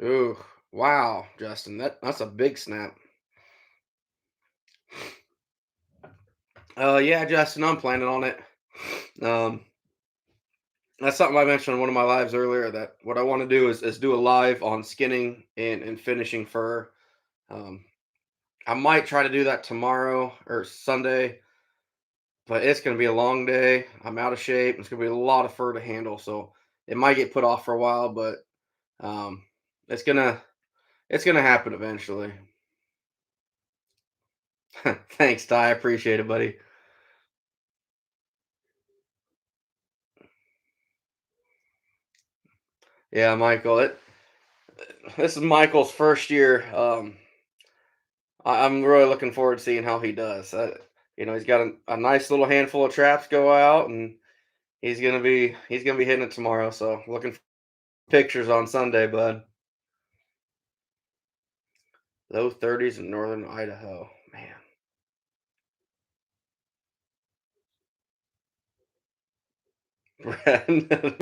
ooh, wow, Justin, that's a big snap. Yeah, Justin, I'm planning on it. Um, that's something I mentioned on one of my lives earlier. That what I want to do is do a live on skinning and finishing fur. Um, I might try to do that tomorrow or Sunday, but it's gonna be a long day. I'm out of shape. It's gonna be a lot of fur to handle, so it might get put off for a while, but um, it's gonna happen eventually. Thanks, Ty. I appreciate it, buddy. Yeah, Michael. This is Michael's first year. I'm really looking forward to seeing how he does. He's got a nice little handful of traps go out, and he's gonna be hitting it tomorrow. So looking for pictures on Sunday, bud. Low 30s in northern Idaho, man.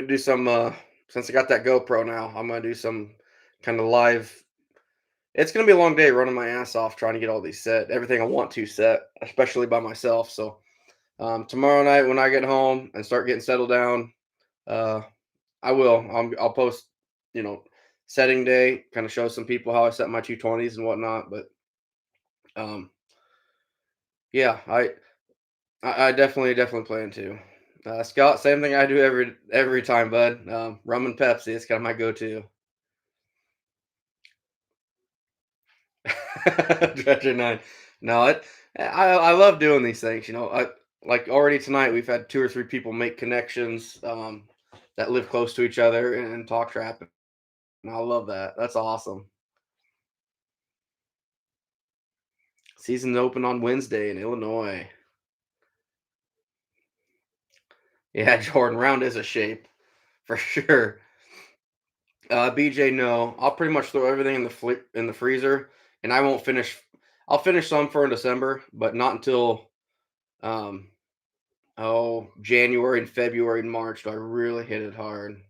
Do some since I got that GoPro now. I'm gonna do some kind of live. It's gonna be a long day running my ass off trying to get all these set, everything I want to set, especially by myself. So tomorrow night when I get home and start getting settled down, uh, I will. I'll post, you know, setting day, kind of show some people how I set my 220s and whatnot. But um, yeah, I definitely plan to. Scott, same thing I do every time, bud. Rum and Pepsi, it's kind of my go-to. Treasure nine. No, I love doing these things. I like already tonight we've had two or three people make connections that live close to each other and talk trap. And I love that. That's awesome. Season open on Wednesday in Illinois. Yeah, Jordan Round is a shape for sure. BJ, no, I'll pretty much throw everything in the freezer, and I won't finish. I'll finish some for in December, but not until um January and February and March do I really hit it hard.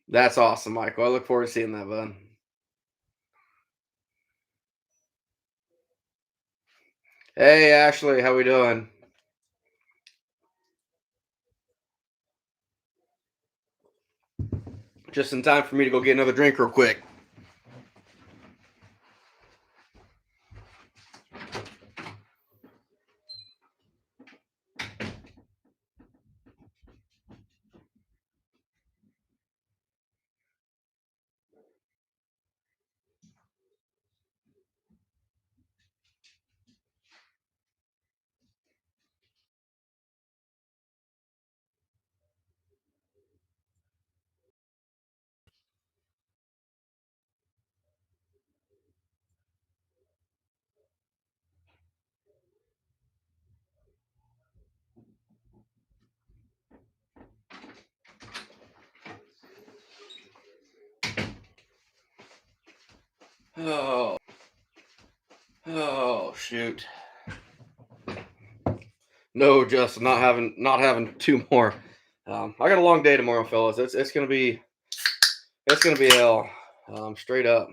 That's awesome, Michael. I look forward to seeing that, bud. Hey, Ashley, how we doing? Just in time for me to go get another drink real quick. Oh, oh, shoot. No, Justin, not having two more. I got a long day tomorrow, fellas. It's gonna be hell. Straight up.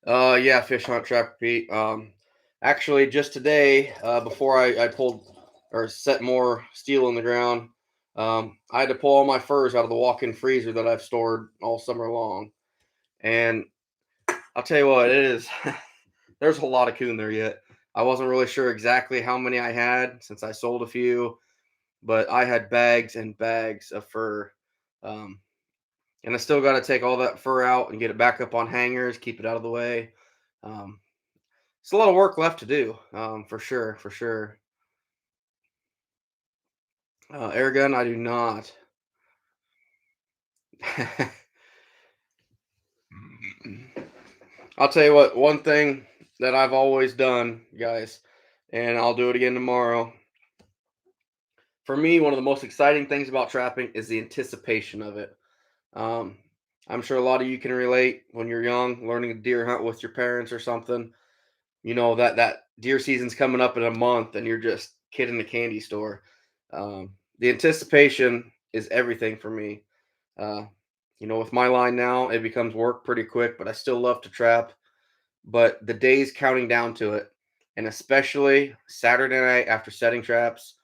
Yeah, fish hunt, trap, repeat. Actually, just today, before I pulled or set more steel in the ground, I had to pull all my furs out of the walk-in freezer that I've stored all summer long. And I'll tell you what, it is. There's a lot of coon there yet. I wasn't really sure exactly how many I had since I sold a few, but I had bags and bags of fur. Um, and I still got to take all that fur out and get it back up on hangers, keep it out of the way. Um, it's a lot of work left to do, for sure, for sure. Air gun, I do not. I'll tell you what, one thing that I've always done, guys, and I'll do it again tomorrow. For me, one of the most exciting things about trapping is the anticipation of it. Um, I'm sure a lot of you can relate when you're young, learning a deer hunt with your parents or something. You know that deer season's coming up in a month, and you're just kid in the candy store. The anticipation is everything for me. Uh, with my line now, it becomes work pretty quick, but I still love to trap. But the days counting down to it, and especially Saturday night after setting traps,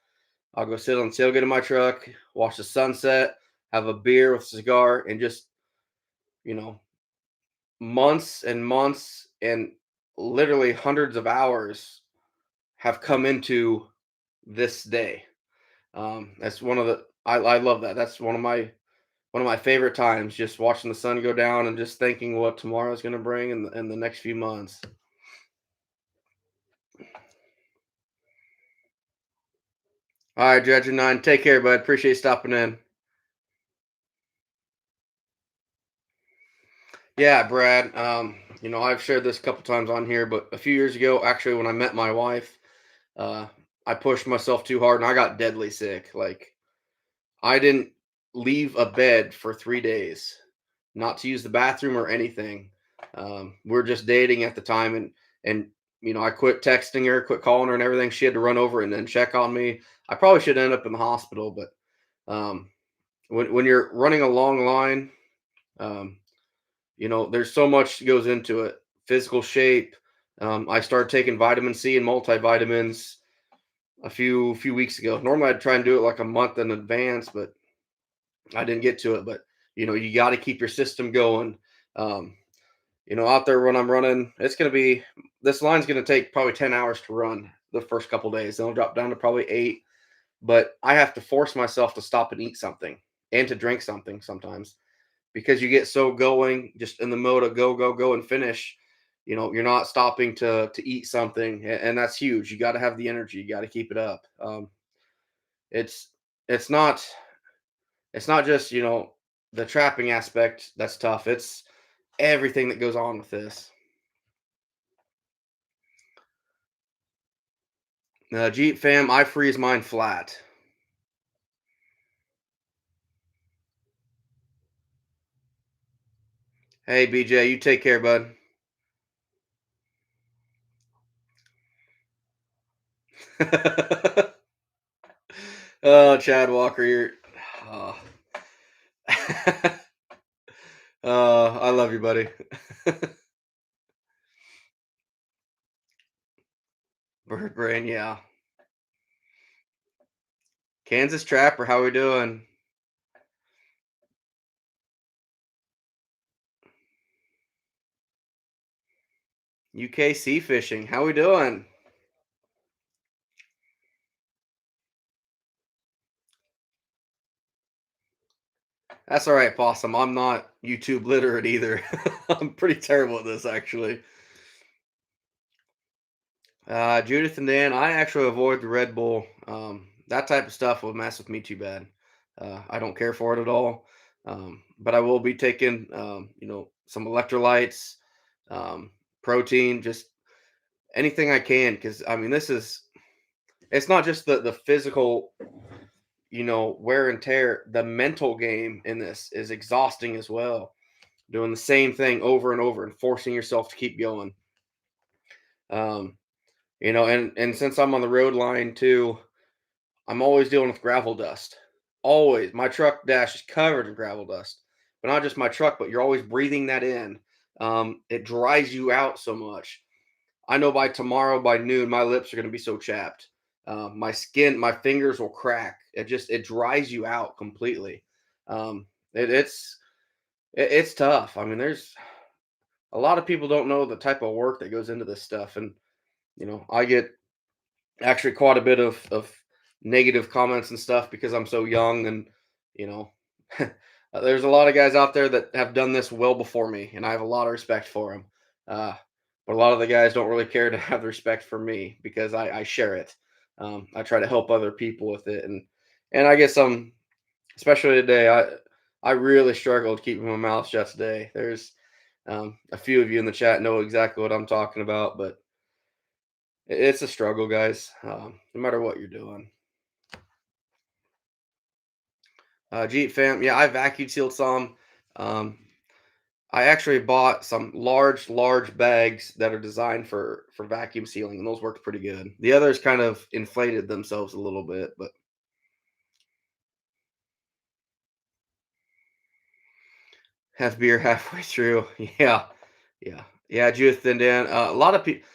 I'll go sit on the tailgate of my truck, watch the sunset, have a beer with a cigar, and just you know months and months and literally hundreds of hours have come into this day. That's one of the I love that. That's one of my favorite times, just watching the sun go down and just thinking what tomorrow's going to bring in the next few months. All right, Judge and Nine, take care, bud. Appreciate you stopping in. Yeah, Brad. I've shared this a couple times on here, but a few years ago, actually, when I met my wife, uh, I pushed myself too hard and I got deadly sick. Like I didn't leave a bed for 3 days, not to use the bathroom or anything. We are just dating at the time, and I quit texting her, quit calling her, and everything. She had to run over and then check on me. I probably should end up in the hospital, but um, when you're running a long line, um, there's so much goes into it. Physical shape. I started taking vitamin C and multivitamins a few weeks ago. Normally, I'd try and do it like a month in advance, but I didn't get to it. But you got to keep your system going. Um, out there when I'm running, it's gonna be this line's gonna take probably 10 hours to run the first couple days. Then I'll drop down to probably 8. But I have to force myself to stop and eat something and to drink something sometimes because you get so going just in the mode of go go go and finish. You're not stopping to eat something, and that's huge. You got to have the energy. You got to keep it up. It's it's not it's not just the trapping aspect that's tough. It's everything that goes on with this. Jeep fam, I freeze mine flat. Hey BJ, you take care, bud. Oh, Chad Walker, you're. Oh. I love you, buddy. Bird brain, yeah. Kansas Trapper, how we doing? UK sea fishing, how we doing? That's all right, Possum. I'm not YouTube literate either. I'm pretty terrible at this, actually. Judith and Dan, I actually avoid the Red Bull. That type of stuff will mess with me too bad. I don't care for it at all. But I will be taking, some electrolytes, um, protein, just anything I can. Because I mean, it's not just the physical, wear and tear. The mental game in this is exhausting as well. Doing the same thing over and over and forcing yourself to keep going. Um, and since I'm on the road line too, I'm always dealing with gravel dust. Always. My truck dash is covered in gravel dust. But not just my truck, but you're always breathing that in. It dries you out so much. I know by tomorrow, by noon, my lips are going to be so chapped. My skin, my fingers will crack. It dries you out completely. Um, it, it's it's tough. I mean, there's a lot of people don't know the type of work that goes into this stuff, and I get actually quite a bit of negative comments and stuff because I'm so young and you know there's a lot of guys out there that have done this well before me and I have a lot of respect for them. But a lot of the guys don't really care to have the respect for me because I share it. I try to help other people with it, and I guess especially today I really struggled keeping my mouth shut today. There's a few of you in the chat know exactly what I'm talking about, but it's a struggle, guys. No matter what you're doing. Jeep fam, yeah, I vacuum sealed some. Um, I actually bought some large bags that are designed for vacuum sealing, and those worked pretty good. The others kind of inflated themselves a little bit, but have beer halfway through. Yeah, yeah. Judith and Dan. A lot of people.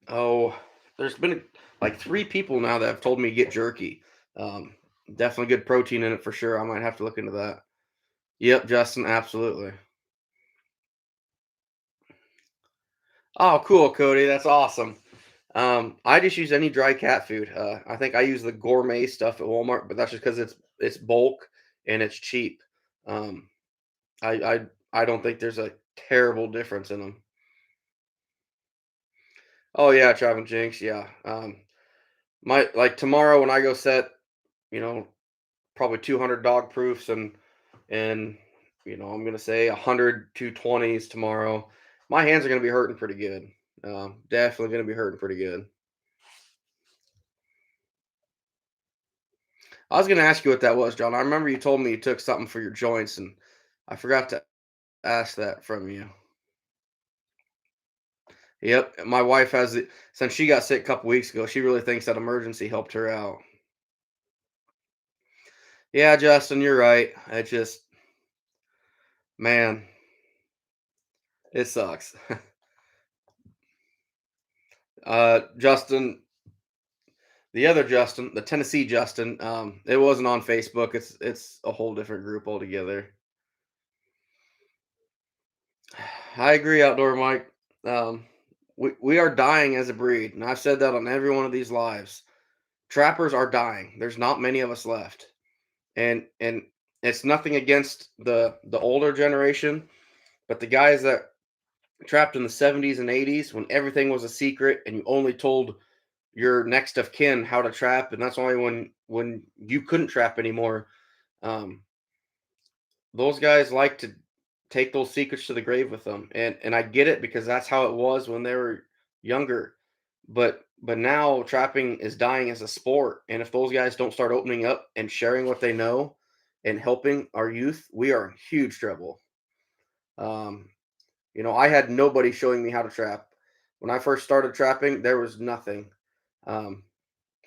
Oh, there's been like 3 people now that have told me to get jerky. Um, Definitely good protein in it for sure. I might have to look into that. Yep, Justin, absolutely. Oh, cool, Cody. That's awesome. I just use any dry cat food. I think I use the gourmet stuff at Walmart, but that's just because it's bulk and it's cheap. Um, I don't think there's a terrible difference in them. Oh yeah, Travel Jinx. Yeah. My like tomorrow when I go set, you know, probably 200 dog proofs and I'm gonna say 100 220s tomorrow. My hands are gonna be hurting pretty good. Definitely gonna be hurting pretty good. I was gonna ask you what that was, John. I remember you told me you took something for your joints, and I forgot to ask that from you. Yep, my wife has it since she got sick a couple weeks ago. She really thinks that emergency helped her out. Yeah, Justin, you're right. It just, man, it sucks. Justin, the other Justin, the Tennessee Justin, it wasn't on Facebook. It's a whole different group altogether. I agree, Outdoor Mike. Um, we are dying as a breed, and I've said that on every one of these lives. Trappers are dying. There's not many of us left, and it's nothing against the older generation, but the guys that trapped in the 70s and 80s when everything was a secret and you only told your next of kin how to trap, and that's only when you couldn't trap anymore. Um, those guys like to take those secrets to the grave with them, and I get it because that's how it was when they were younger. But now trapping is dying as a sport, and if those guys don't start opening up and sharing what they know and helping our youth, we are in huge trouble. Um, I had nobody showing me how to trap. When I first started trapping, there was nothing. Um,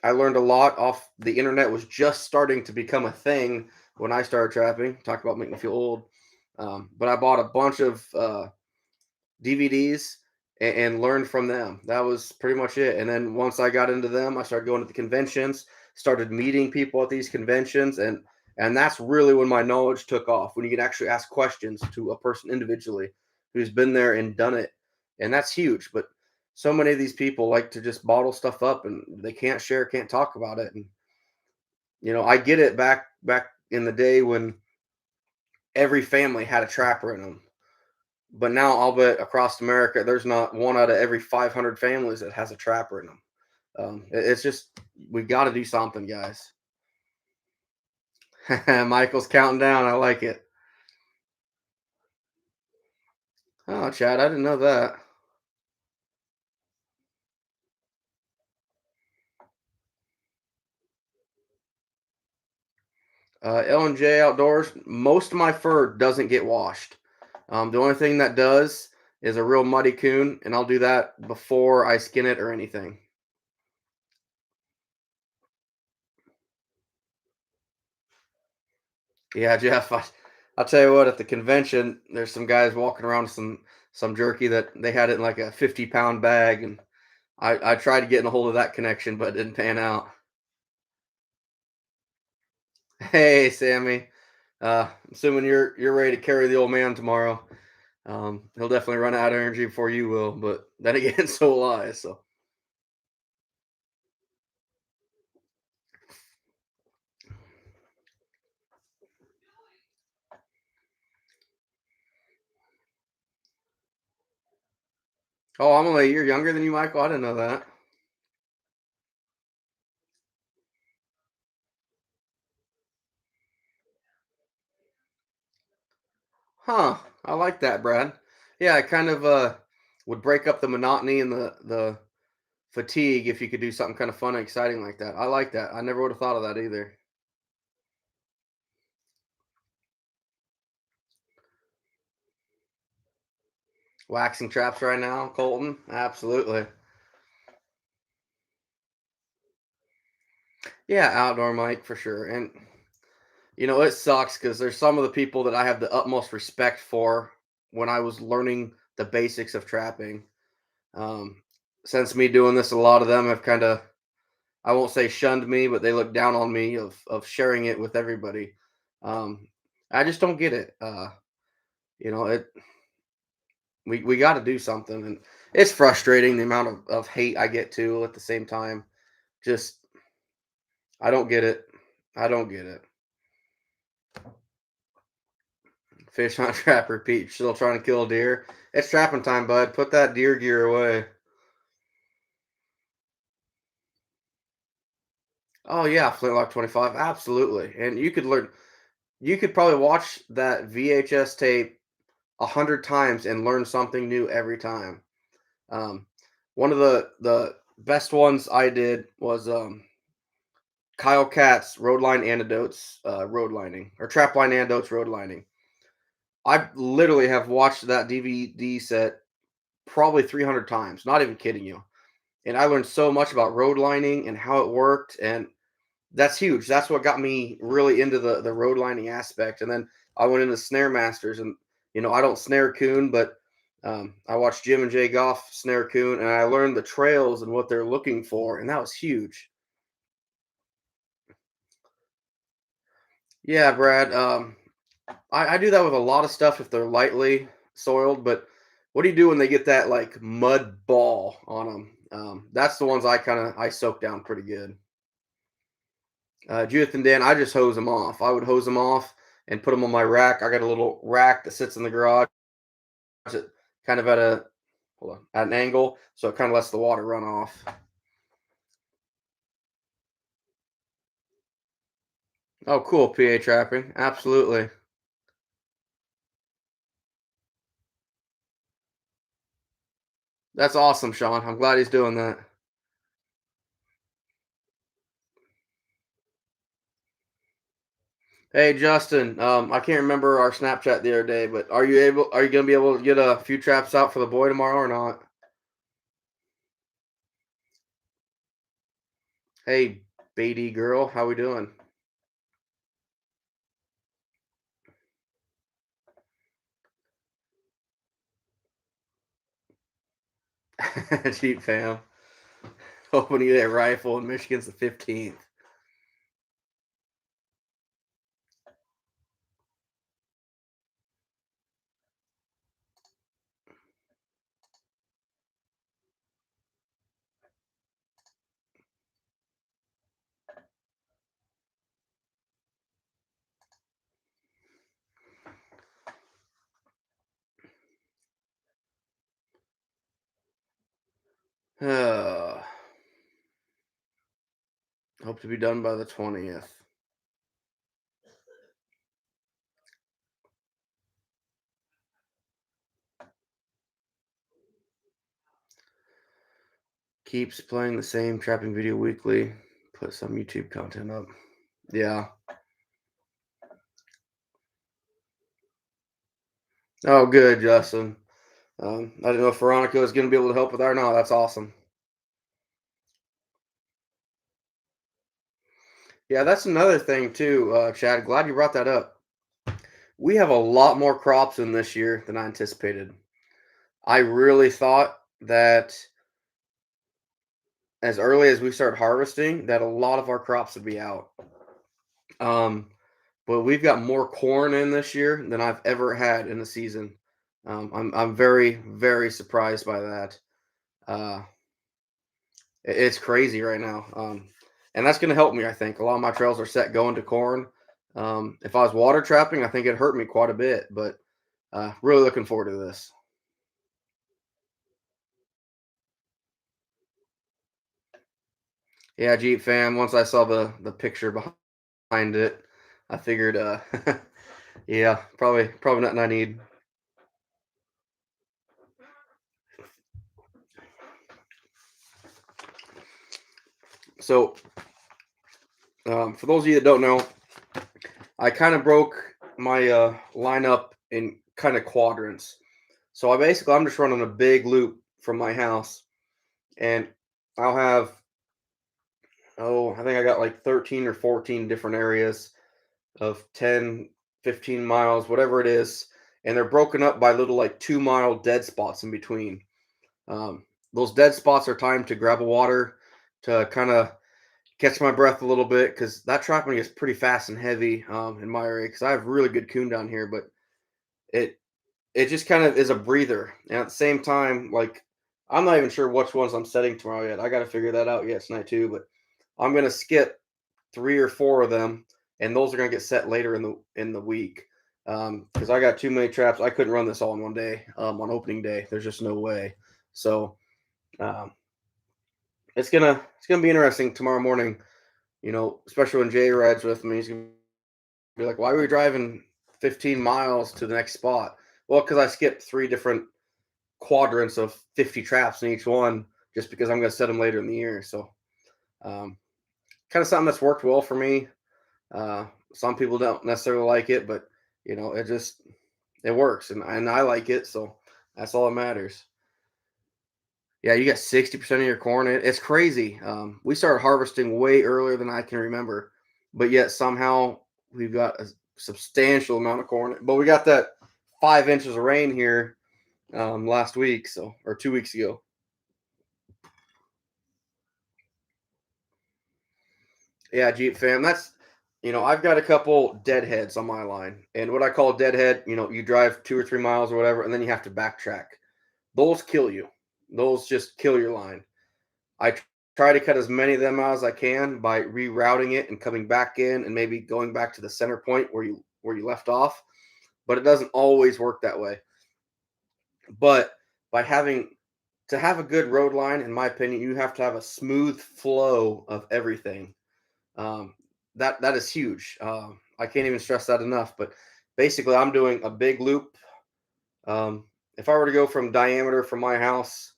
I learned a lot off the internet was just starting to become a thing when I started trapping. Talk about making me feel old. But I bought a bunch of DVDs and learned from them. That was pretty much it. And then once I got into them, I started going to the conventions, started meeting people at these conventions, and that's really when my knowledge took off. When you can actually ask questions to a person individually who's been there and done it, and that's huge. But so many of these people like to just bottle stuff up and they can't share, can't talk about it. And I get it back in the day when every family had a trapper in them. But now I'll bet across America, there's not one out of every 500 families that has a trapper in them. It's just we got to do something, guys. Michael's counting down. I like it. Oh, Chad, I didn't know that. L&J Outdoors. Most of my fur doesn't get washed. The only thing that does is a real muddy coon, and I'll do that before I skin it or anything. Yeah, Jeff. I'll tell you what. At the convention, there's some guys walking around with some jerky that they had it in like a 50-pound bag, and I tried getting a hold of that connection, but it didn't pan out. Hey, Sammy. Assuming you're ready to carry the old man tomorrow. He'll definitely run out of energy before you will, but then again, so will I. So, oh, I'm only a year younger than you, Michael. I didn't know that. Huh. I like that, Brad. Yeah, I kind of would break up the monotony and the fatigue if you could do something kind of fun and exciting like that. I like that. I never would have thought of that either. Waxing traps right now, Colton. Absolutely. Yeah, outdoor Mike for sure. And it sucks because there's some of the people that I have the utmost respect for when I was learning the basics of trapping. Um, since me doing this, a lot of them have kind of, I won't say shunned me, but they look down on me of sharing it with everybody. Um, I just don't get it. It we got to do something, and it's frustrating the amount of hate I get too. At the same time, just I don't get it. I don't get it. Fish on trap, repeat. Still trying to kill a deer. It's trapping time, bud. Put that deer gear away. Oh yeah, Flintlock 25, absolutely. And you could learn. you could probably watch that VHS tape 100 times and learn something new every time. Um, one of the best ones I did was Kyle Katz's road line antidotes, road lining or trap line antidotes, road lining. I literally have watched that DVD set probably 300 times, not even kidding you. And I learned so much about road lining and how it worked, and that's huge. That's what got me really into the road lining aspect. And then I went into snare masters, and I don't snare coon, but I watched Jim and Jay Goff snare coon, and I learned the trails and what they're looking for, and that was huge. Yeah, Brad. I do that with a lot of stuff if they're lightly soiled, but what do you do when they get that like mud ball on them? That's the ones I soak down pretty good. Judith and Dan, I just hose them off. I would hose them off and put them on my rack. I got a little rack that sits in the garage, that kind of at an angle, so it kind of lets the water run off. Oh, cool, PA trapping, absolutely. That's awesome, Sean. I'm glad he's doing that. Hey, Justin. I can't remember our Snapchat the other day, but Are you gonna be able to get a few traps out for the boy tomorrow or not? Hey, Beatty girl, how we doing? Cheap fam. Hoping to get a rifle, and Michigan's the 15th. Uh, Hope to be done by the 20th. Keeps playing the same trapping video weekly. Put some YouTube content up. Yeah. Oh, good, Justin. I didn't know if Veronica was going to be able to help with that or not. That's awesome. Yeah, that's another thing too, Chad. Glad you brought that up. We have a lot more crops in this year than I anticipated. I really thought that as early as we start harvesting, that a lot of our crops would be out. Um, but we've got more corn in this year than I've ever had in a season. I'm very very surprised by that. Uh, it's crazy right now, and that's going to help me. I think a lot of my trails are set going to corn. If I was water trapping, I think it hurt me quite a bit. But really looking forward to this. Yeah, Jeep fan. Once I saw the picture behind it, I figured, yeah, probably nothing I need. So, for those of you that don't know, I kind of broke my lineup in kind of quadrants. So I'm just running a big loop from my house, and I'll have I think I got like 13 or 14 different areas of 10, 15 miles, whatever it is, and they're broken up by little like 2 mile dead spots in between. Those dead spots are time to grab a water to kind of catch my breath a little bit because that trapping is pretty fast and heavy in my area because I have really good coon down here, but it it just kind of is a breather. And at the same time, like I'm not even sure which ones I'm setting tomorrow yet. I got to figure that out yet tonight too. But I'm gonna skip 3 or 4 of them, and those are gonna get set later in the week because I got too many traps. I couldn't run this all in one day on opening day. There's just no way. So um, it's gonna be interesting tomorrow morning. Especially when Jay rides with me. He's gonna You're like, why are we driving 15 miles to the next spot? Well, because I skipped 3 different quadrants of 50 traps in each one just because I'm going to set them later in the year. So, kind of something that's worked well for me. Some people don't necessarily like it, but it works, and I like it, so that's all that matters. Yeah, you got 60% of your corn. It's crazy. We started harvesting way earlier than I can remember, but yet somehow we've got a substantial amount of corn. But we got that 5 inches of rain here last week, or 2 weeks ago. Yeah, Jeep fam. I've got a couple deadheads on my line, and what I call a deadhead, you drive 2 or 3 miles or whatever, and then you have to backtrack. Those kill you. Those just kill your line. I try to cut as many of them out as I can by rerouting it and coming back in and maybe going back to the center point where you left off. But it doesn't always work that way. But by having to have a good road line, in my opinion, you have to have a smooth flow of everything. Um, that is huge. I can't even stress that enough. But basically, I'm doing a big loop. If I were to go from diameter from my house,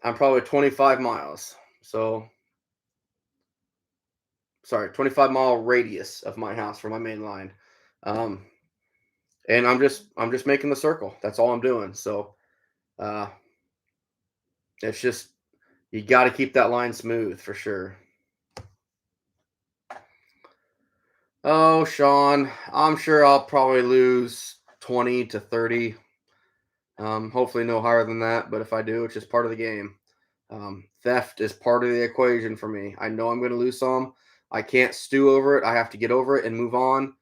I'm probably 25 miles. So, sorry, 25-mile radius of my house for my main line. Um, and I'm just making the circle. That's all I'm doing. So, uh, it's just you got to keep that line smooth for sure. Oh, Sean, I'm sure I'll probably lose 20 to 30. Hopefully no higher than that, but if I do, it's just part of the game. Theft is part of the equation for me. I know I'm going to lose some. I can't stew over it. I have to get over it and move on.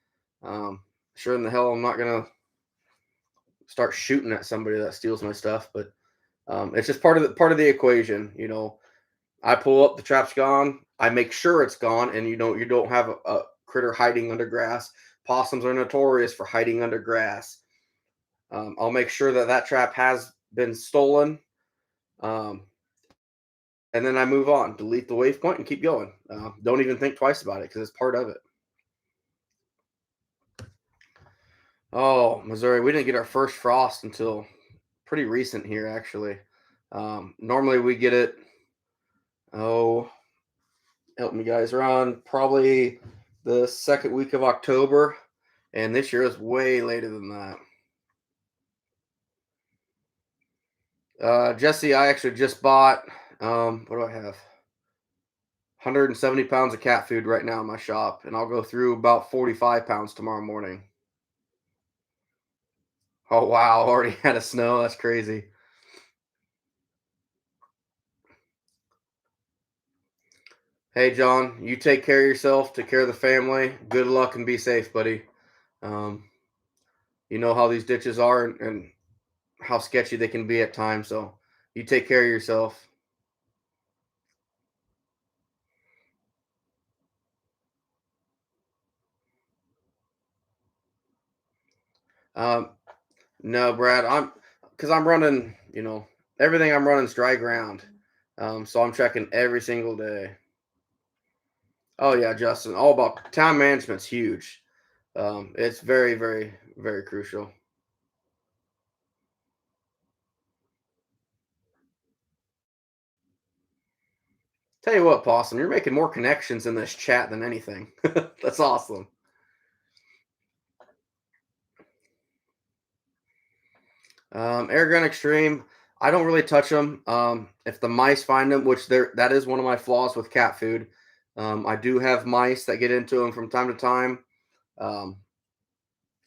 Sure in the hell I'm not going to start shooting at somebody that steals my stuff, but it's just part of the equation. I pull up, the trap's gone. I make sure it's gone, and you don't have a critter hiding under grass. Possums are notorious for hiding under grass. I'll make sure that trap has been stolen, and then I move on, delete the waypoint, and keep going. Don't even think twice about it because it's part of it. Oh, Missouri, we didn't get our first frost until pretty recent here, actually. Normally we get it. Oh, help me, guys. Around probably the second week of October, and this year is way later than that. Jesse, I actually just bought. What do I have? 170 pounds of cat food right now in my shop, and I'll go through about 45 pounds tomorrow morning. Oh wow, already had a snow. That's crazy. Hey John, you take care of yourself, take care of the family. Good luck and be safe, buddy. Um, you know how these ditches are and how sketchy they can be at times. So you take care of yourself. Um, no, Brad, I'm running. Everything I'm running is dry ground. So I'm checking every single day. Oh yeah, Justin, all about time management's huge. It's very, very, very crucial. Tell you what, Possum, you're making more connections in this chat than anything. That's awesome. Air gun extreme. I don't really touch them. If the mice find them, that is one of my flaws with cat food. I do have mice that get into them from time to time, um,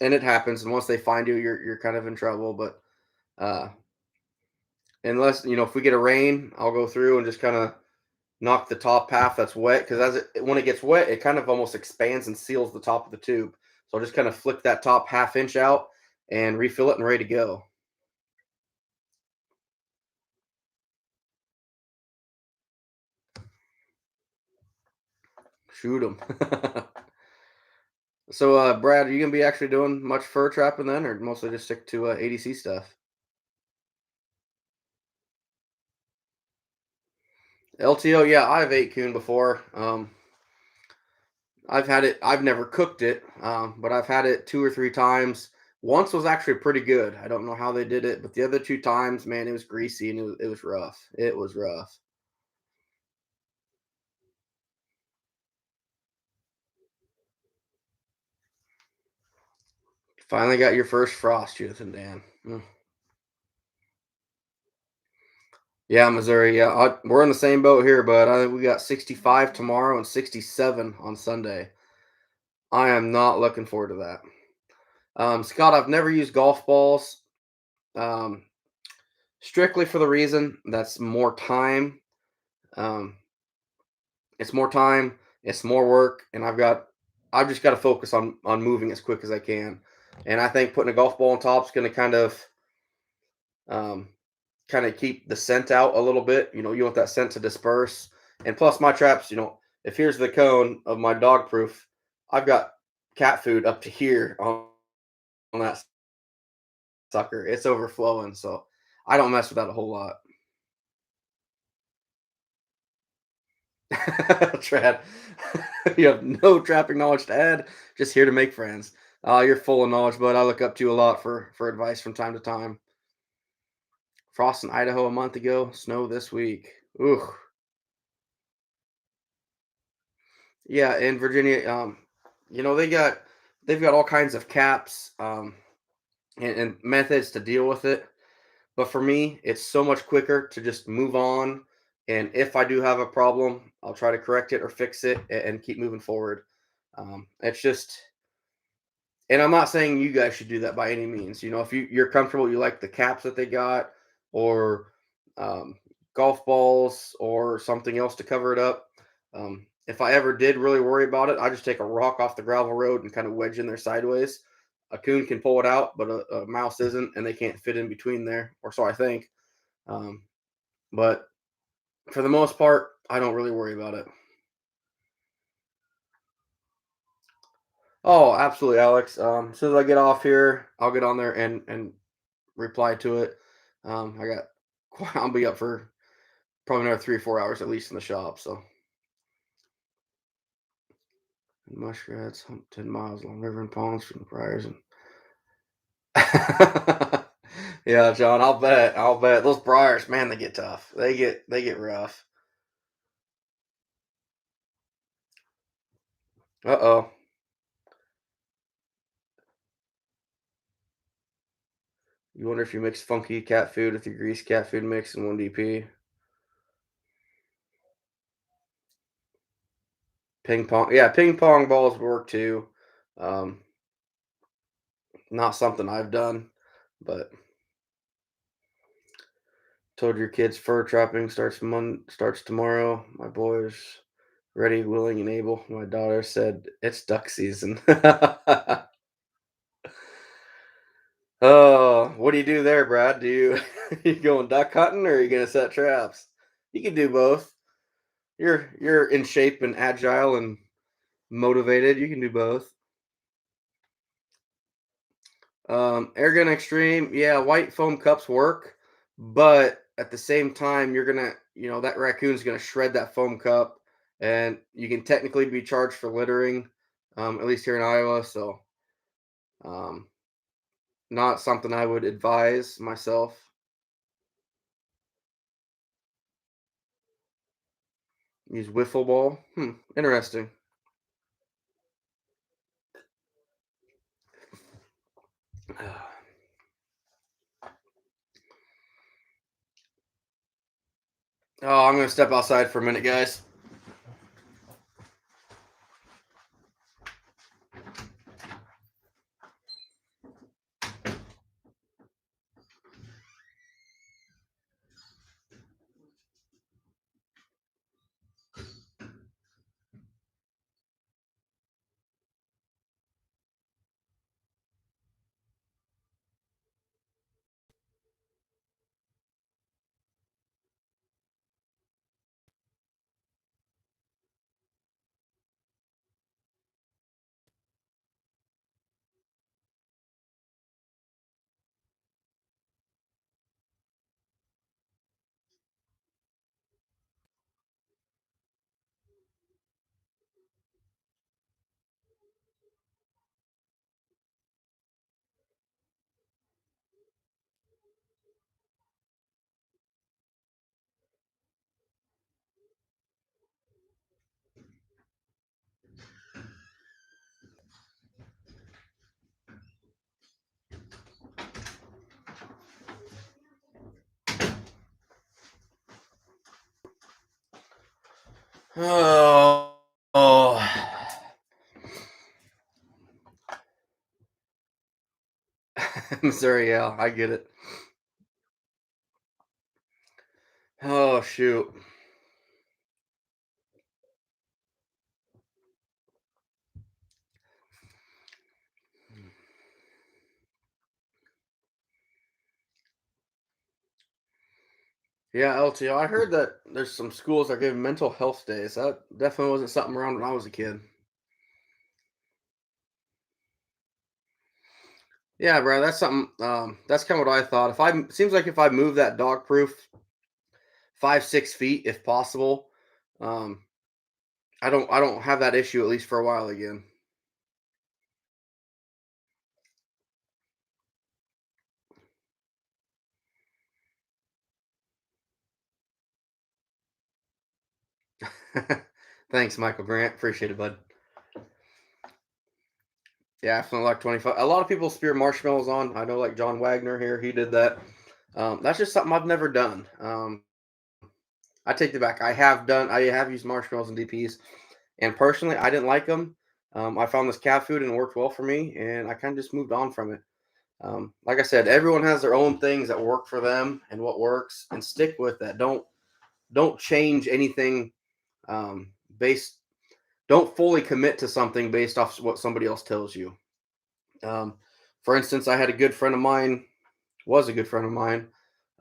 and it happens. And once they find you, you're kind of in trouble. But uh, unless if we get a rain, I'll go through and just kind of knock the top half that's wet because when it gets wet, it kind of almost expands and seals the top of the tube. So I'll just kind of flick that top half inch out and refill it and ready to go. Shoot them. So, Brad, are you gonna be actually doing much fur trapping then, or mostly just stick to ADC stuff? LTO, yeah, I've ate coon before. I've had it. I've never cooked it, but I've had it 2 or 3 times. Once was actually pretty good. I don't know how they did it, but the other 2 times, man, it was greasy and it was rough. It was rough. Finally got your first frost, Judith and Dan. Mm. Yeah, Missouri. Yeah, we're in the same boat here, but I think we got 65 tomorrow and 67 on Sunday. I am not looking forward to that. Scott, I've never used golf balls. Um, Strictly for the reason that's more time. Um, it's more time, it's more work, and I've just got to focus on moving as quick as I can. And I think putting a golf ball on top is going to um, kind of keep the scent out a little bit. You want that scent to disperse. And plus, my traps, if here's the cone of my dog proof, I've got cat food up to here on that sucker. It's overflowing, so I don't mess with that a whole lot. Trad, you have no trapping knowledge to add. Just here to make friends. You're full of knowledge, bud. I look up to you a lot for advice from time to time. Frost in Idaho a month ago. Snow this week. Ooh, yeah. In Virginia, they've got all kinds of caps and methods to deal with it. But for me, it's so much quicker to just move on. And if I do have a problem, I'll try to correct it or fix it and keep moving forward. It's just And I'm not saying you guys should do that by any means. If you're comfortable, you like the caps that they got, or um, golf balls, or something else to cover it up. If I ever did really worry about it, I just take a rock off the gravel road and kind of wedge in there sideways. A coon can pull it out, but a mouse isn't, and they can't fit in between there, or so I think. Um, but for the most part, I don't really worry about it. Oh, absolutely, Alex. As soon as I get off here, I'll get on there and reply to it. I got I'll be up for probably another 3 or 4 hours at least in the shop. So muskrats hump 10 miles along river and ponds from the briars and yeah, John. I'll bet. I'll bet those briars, man, they get tough. They get rough. Uh-oh. You wonder if you mix funky cat food with your grease cat food mix in one DP. Ping pong. Yeah, ping pong balls work too. Um, Not something I've done, but told your kids fur trapping starts tomorrow. My boys ready, willing, and able. My daughter said it's duck season. Oh, what do you do there, Brad? Do you you going duck hunting or are you gonna set traps? You can do both. You're in shape and agile and motivated. You can do both. Air gun extreme, yeah, white foam cups work, but at the same time, that raccoon's gonna shred that foam cup, and you can technically be charged for littering, at least here in Iowa. So, um, not something I would advise myself. Use wiffle ball. Interesting. Oh, I'm gonna step outside for a minute, guys. Oh, oh. Missouri, yeah, I get it. Oh shoot. Yeah, LTO. I heard that there's some schools that give mental health days. That definitely wasn't something around when I was a kid. Yeah, bro, that's something. That's kind of what I thought. If I seems like if I move that dog proof 5, 6 feet, if possible, um, I don't have that issue at least for a while again. Thanks, Michael Grant. Appreciate it, bud. Yeah, I feel like 25. A lot of people spear marshmallows on. I know, like John Wagner here, he did that. That's just something I've never done. I take it back. I have used marshmallows and DPs, and personally, I didn't like them. I found this cat food and it worked well for me, and I kind of just moved on from it. Like I said, everyone has their own things that work for them and what works, and stick with that. Don't change anything based. Don't fully commit to something based off what somebody else tells you. Um, for instance, I had a good friend of mine, was a good friend of mine,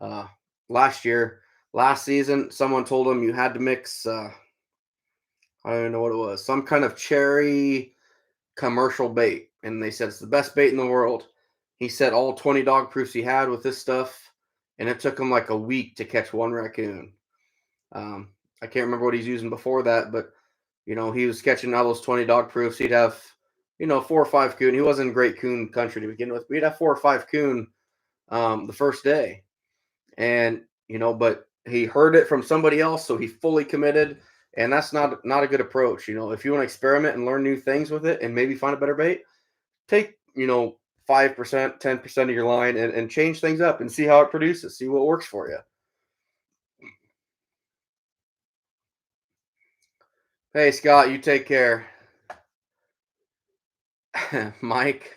uh, last year, last season. Someone told him you had to mix. I don't know what it was, some kind of cherry commercial bait, and they said it's the best bait in the world. He said all 20 dog proofs he had with this stuff, and it took him like a week to catch one raccoon. Um, I can't remember what he's using before that, but he was catching all those 20 dog proofs. He'd have 4 or 5 coon. He wasn't in great coon country to begin with, but he'd have 4 or 5 coon the first day, and but he heard it from somebody else, so he fully committed, and that's not a good approach. If you want to experiment and learn new things with it, and maybe find a better bait, take 5%, 10% of your line, and change things up and see how it produces, see what works for you. Hey Scott, you take care. Mike,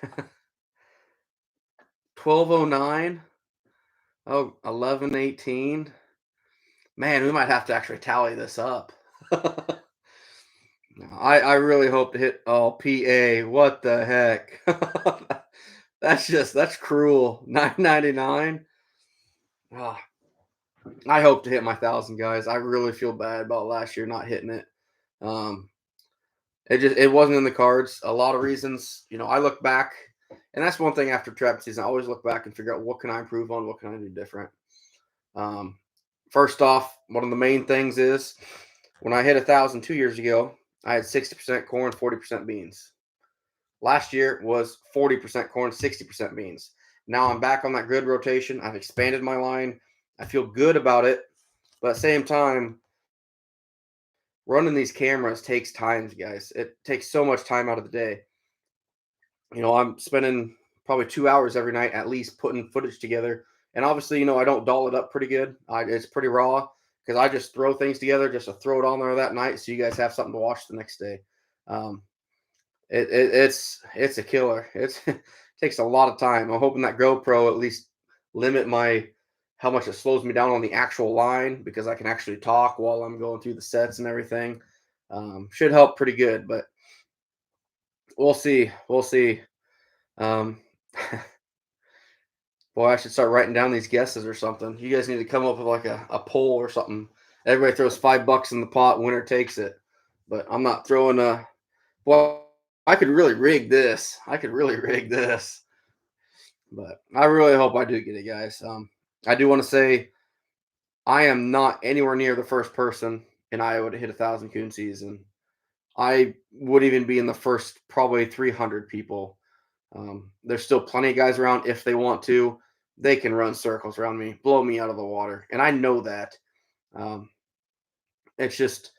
1209. Oh, 1118. Man, we might have to actually tally this up. I really hope to hit PA. What the heck? That's cruel. 999. Oh, I hope to hit my 1,000, guys. I really feel bad about last year not hitting it. Um, it wasn't in the cards. A lot of reasons. I look back, and that's one thing after trap season. I always look back and figure out what can I improve on, what can I do different. Um, First off, one of the main things is when I hit 1,000 2 years ago, I had 60% corn, 40% beans. Last year was 40% corn, 60% beans. Now I'm back on that good rotation. I've expanded my line. I feel good about it. But at the same time, running these cameras takes time, guys. It takes so much time out of the day. I'm spending probably 2 hours every night at least putting footage together. And obviously, I don't doll it up pretty good. It's pretty raw because I just throw things together just to throw it on there that night so you guys have something to watch the next day. Um, it's a killer. It takes a lot of time. I'm hoping that GoPro at least limit my how much it slows me down on the actual line because I can actually talk while I'm going through the sets and everything. Should help pretty good, but we'll see. We'll see. Um, Boy, I should start writing down these guesses or something. You guys need to come up with like a poll or something. Everybody throws $5 in the pot, winner takes it. But I'm not throwing a. Well, I could really rig this. I could really rig this. But I really hope I do get it, guys. I do want to say I am not anywhere near the first person in Iowa to hit 1,000 coon season. I would even be in the first probably 300 people. There's still plenty of guys around if they want to. They can run circles around me, blow me out of the water, and I know that. Um, it's just,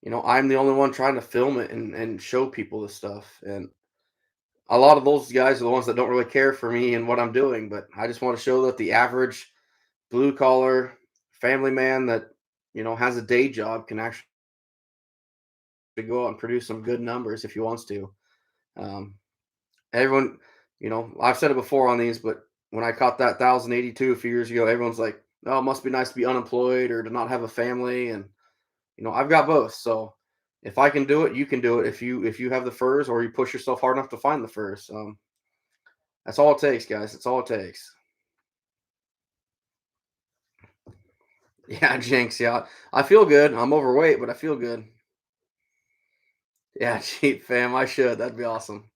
I'm the only one trying to film it and show people this stuff. And a lot of those guys are the ones that don't really care for me and what I'm doing. But I just want to show that the average blue collar family man that has a day job can actually go out and produce some good numbers if he wants to. Um, everyone, I've said it before on these, but when I caught that 1,082 a few years ago, everyone's like, "Oh, it must be nice to be unemployed or to not have a family." And I've got both. So if I can do it, you can do it. If you have the furs or you push yourself hard enough to find the furs, that's all it takes, guys. That's all it takes. Yeah, Jinx. Yeah, I feel good. I'm overweight, but I feel good. Yeah, cheap fam. I should. That'd be awesome.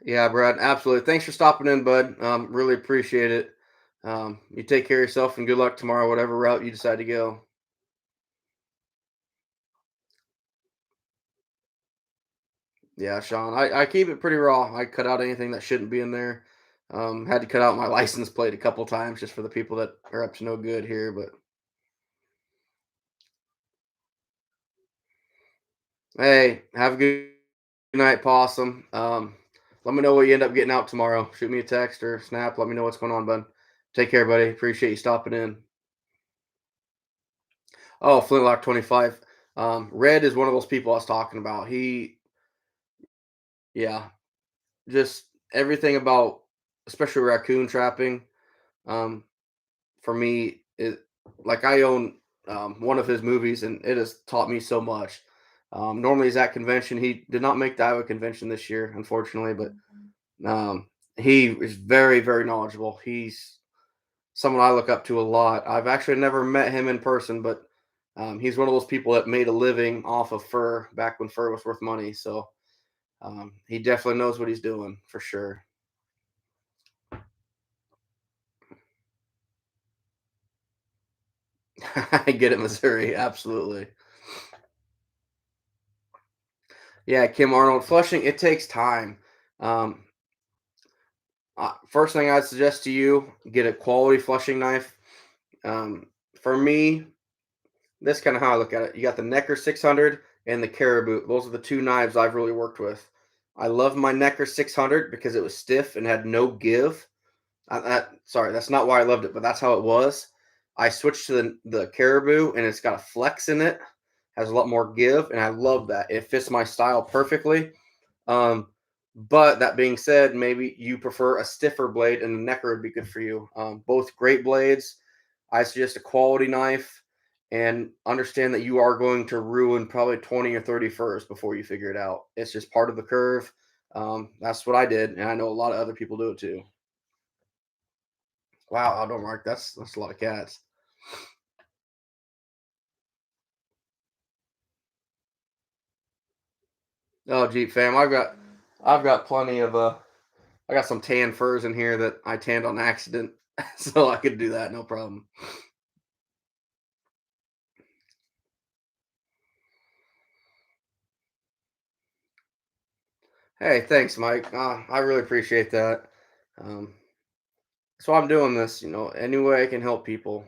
Yeah, Brad. Absolutely. Thanks for stopping in, bud. Really appreciate it. You take care of yourself and good luck tomorrow, whatever route you decide to go. Yeah, Sean. I keep it pretty raw. I cut out anything that shouldn't be in there. Had to cut out my license plate a couple times just for the people that are up to no good here. But hey, have a good night, Possum. Let me know what you end up getting out tomorrow. Shoot me a text or snap. Let me know what's going on, bud. Take care, buddy. Appreciate you stopping in. Oh, Flintlock 25. Red is one of those people I was talking about. Yeah, just everything about, especially raccoon trapping. Um, for me, it like I own one of his movies, and it has taught me so much. Normally, he's at convention. He did not make the Iowa convention this year, unfortunately, but he is very, very knowledgeable. He's someone I look up to a lot. I've actually never met him in person, but he's one of those people that made a living off of fur back when fur was worth money. So he definitely knows what he's doing for sure. I get it, Missouri. Absolutely. Yeah, Kim Arnold. Flushing, it takes time. Um, First thing I'd suggest to you, get a quality flushing knife. Um, for me, this kind of how I look at it. You got the Necker 600 and the Caribou. Those are the two knives I've really worked with. I love my Necker 600 because it was stiff and had no give. Sorry, that's not why I loved it, but that's how it was. I switched to the Caribou and it's got a flex in it, has a lot more give, and I love that. It fits my style perfectly. Um, but that being said, maybe you prefer a stiffer blade, and the Necker would be good for you. Both great blades. I suggest a quality knife, and understand that you are going to ruin probably 20 or 30 furs before you figure it out. It's just part of the curve. That's what I did, and I know a lot of other people do it too. Wow, outdoor mark. That's a lot of cats. Oh, Jeep fam, I've got plenty of I got some tan furs in here that I tanned on accident, so I could do that no problem. Hey, thanks, Mike. I really appreciate that. Um, so I'm doing this, any way I can help people.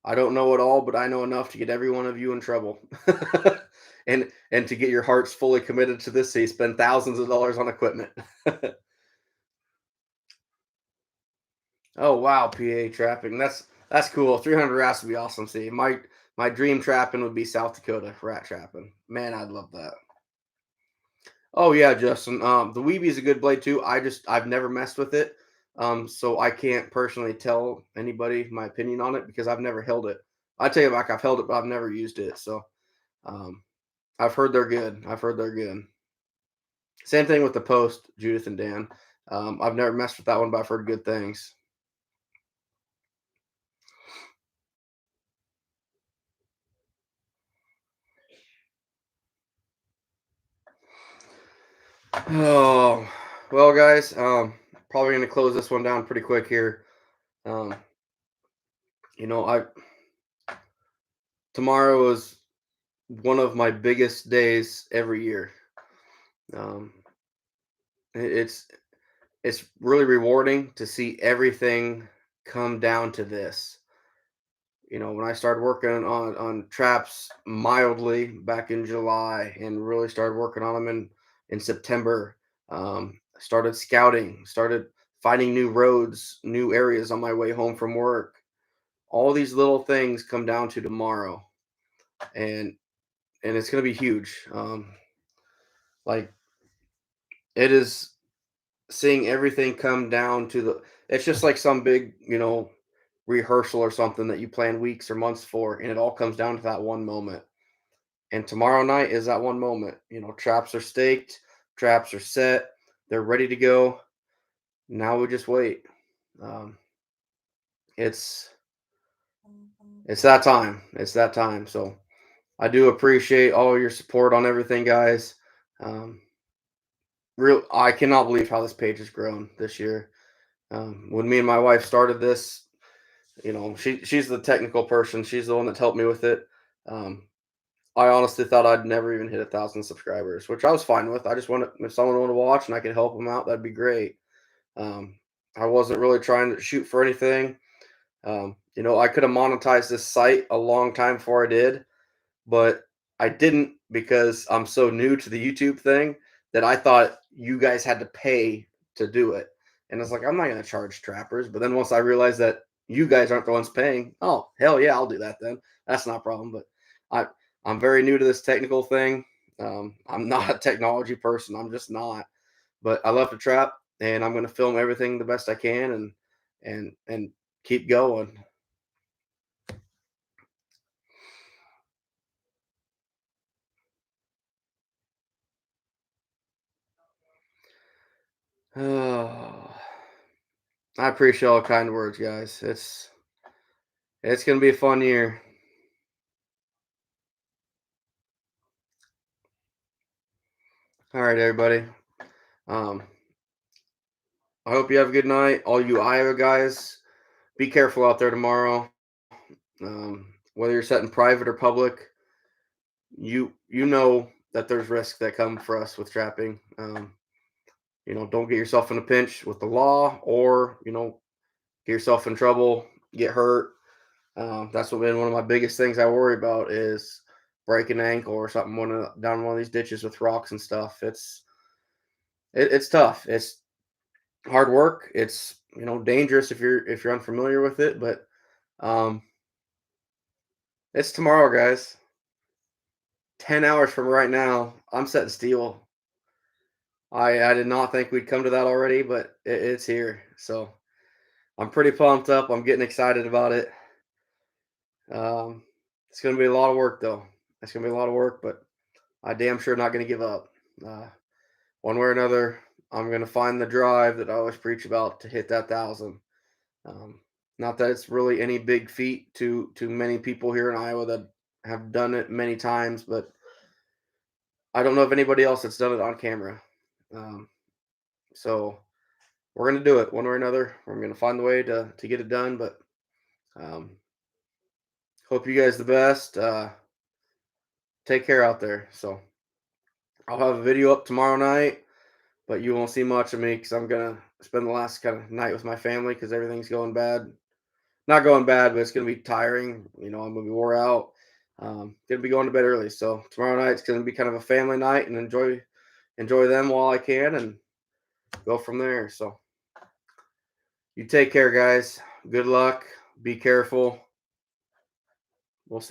I don't know it all, but I know enough to get every one of you in trouble, and to get your hearts fully committed to this, so you spend thousands of dollars on equipment. Oh wow, PA trapping. That's cool. 300 rats would be awesome. See, my dream trapping would be South Dakota rat trapping. Man, I'd love that. Oh yeah, Justin. The Weebie is a good blade too. I've never messed with it, so I can't personally tell anybody my opinion on it because I've never held it. I tell you, like I've held it, but I've never used it. So um, I've heard they're good. I've heard they're good. Same thing with the Post, Judith and Dan. I've never messed with that one, but I've heard good things. Oh well, guys. Probably gonna close this one down pretty quick here. Um, I tomorrow is one of my biggest days every year. Um, it's it's really rewarding to see everything come down to this. When I started working on traps mildly back in July and really started working on them in September, started scouting, started finding new roads, new areas on my way home from work. all these little things come down to tomorrow, and it's going to be huge. Like it is seeing everything come down to the. It's just like some big, rehearsal or something that you plan weeks or months for, and it all comes down to that one moment. And tomorrow night is that one moment. Traps are staked, traps are set, they're ready to go. Now we just wait. Um, it's it's that time. It's that time. So I do appreciate all your support on everything, guys. Um, I cannot believe how this page has grown this year. When me and my wife started this, she's the technical person. She's the one that helped me with it. Um, I honestly thought I'd never even hit 1,000 subscribers, which I was fine with. I just wanted if someone wanted to watch and I could help them out, that'd be great. Um, I wasn't really trying to shoot for anything. I could have monetized this site a long time before I did, but I didn't because I'm so new to the YouTube thing that I thought you guys had to pay to do it. And it's like, I'm not going to charge trappers. But then once I realized that you guys aren't the ones paying, oh, hell yeah, I'll do that then. That's not a problem. But I, I'm very new to this technical thing. I'm not a technology person. I'm just not. But I love to trap, and I'm going to film everything the best I can and keep going. Oh, I appreciate all the kind words, guys. It's gonna be a fun year. All right, everybody. Um, I hope you have a good night. All you Iowa guys, be careful out there tomorrow. Whether you're setting private or public, you know that there's risks that come for us with trapping. Don't get yourself in a pinch with the law, or get yourself in trouble, get hurt. That's what been one of my biggest things I worry about is break an ankle or something down one of these ditches with rocks and stuff. It's tough. It's hard work. It's dangerous if you're unfamiliar with it, but um, it's tomorrow, guys. 10 hours from right now, I'm setting steel. I did not think we'd come to that already, but it's here. So I'm pretty pumped up. I'm getting excited about it. Um, it's gonna be a lot of work though. It's gonna be a lot of work, but I damn sure not gonna give up. Uh, One way or another, I'm gonna find the drive that I always preach about to hit that 1,000. Um, Not that it's really any big feat to many people here in Iowa that have done it many times, but I don't know of anybody else that's done it on camera. Um, so we're gonna do it one way or another. We're gonna find the way to get it done. But um, hope you guys the best. Take care out there. So I'll have a video up tomorrow night, but you won't see much of me because I'm gonna spend the last kind of night with my family because everything's going bad. Not going bad, but it's gonna be tiring. I'm gonna be wore out. Gonna be going to bed early, so tomorrow night's gonna be kind of a family night and enjoy them while I can and go from there. So you take care, guys. Good luck. Be careful. We'll see.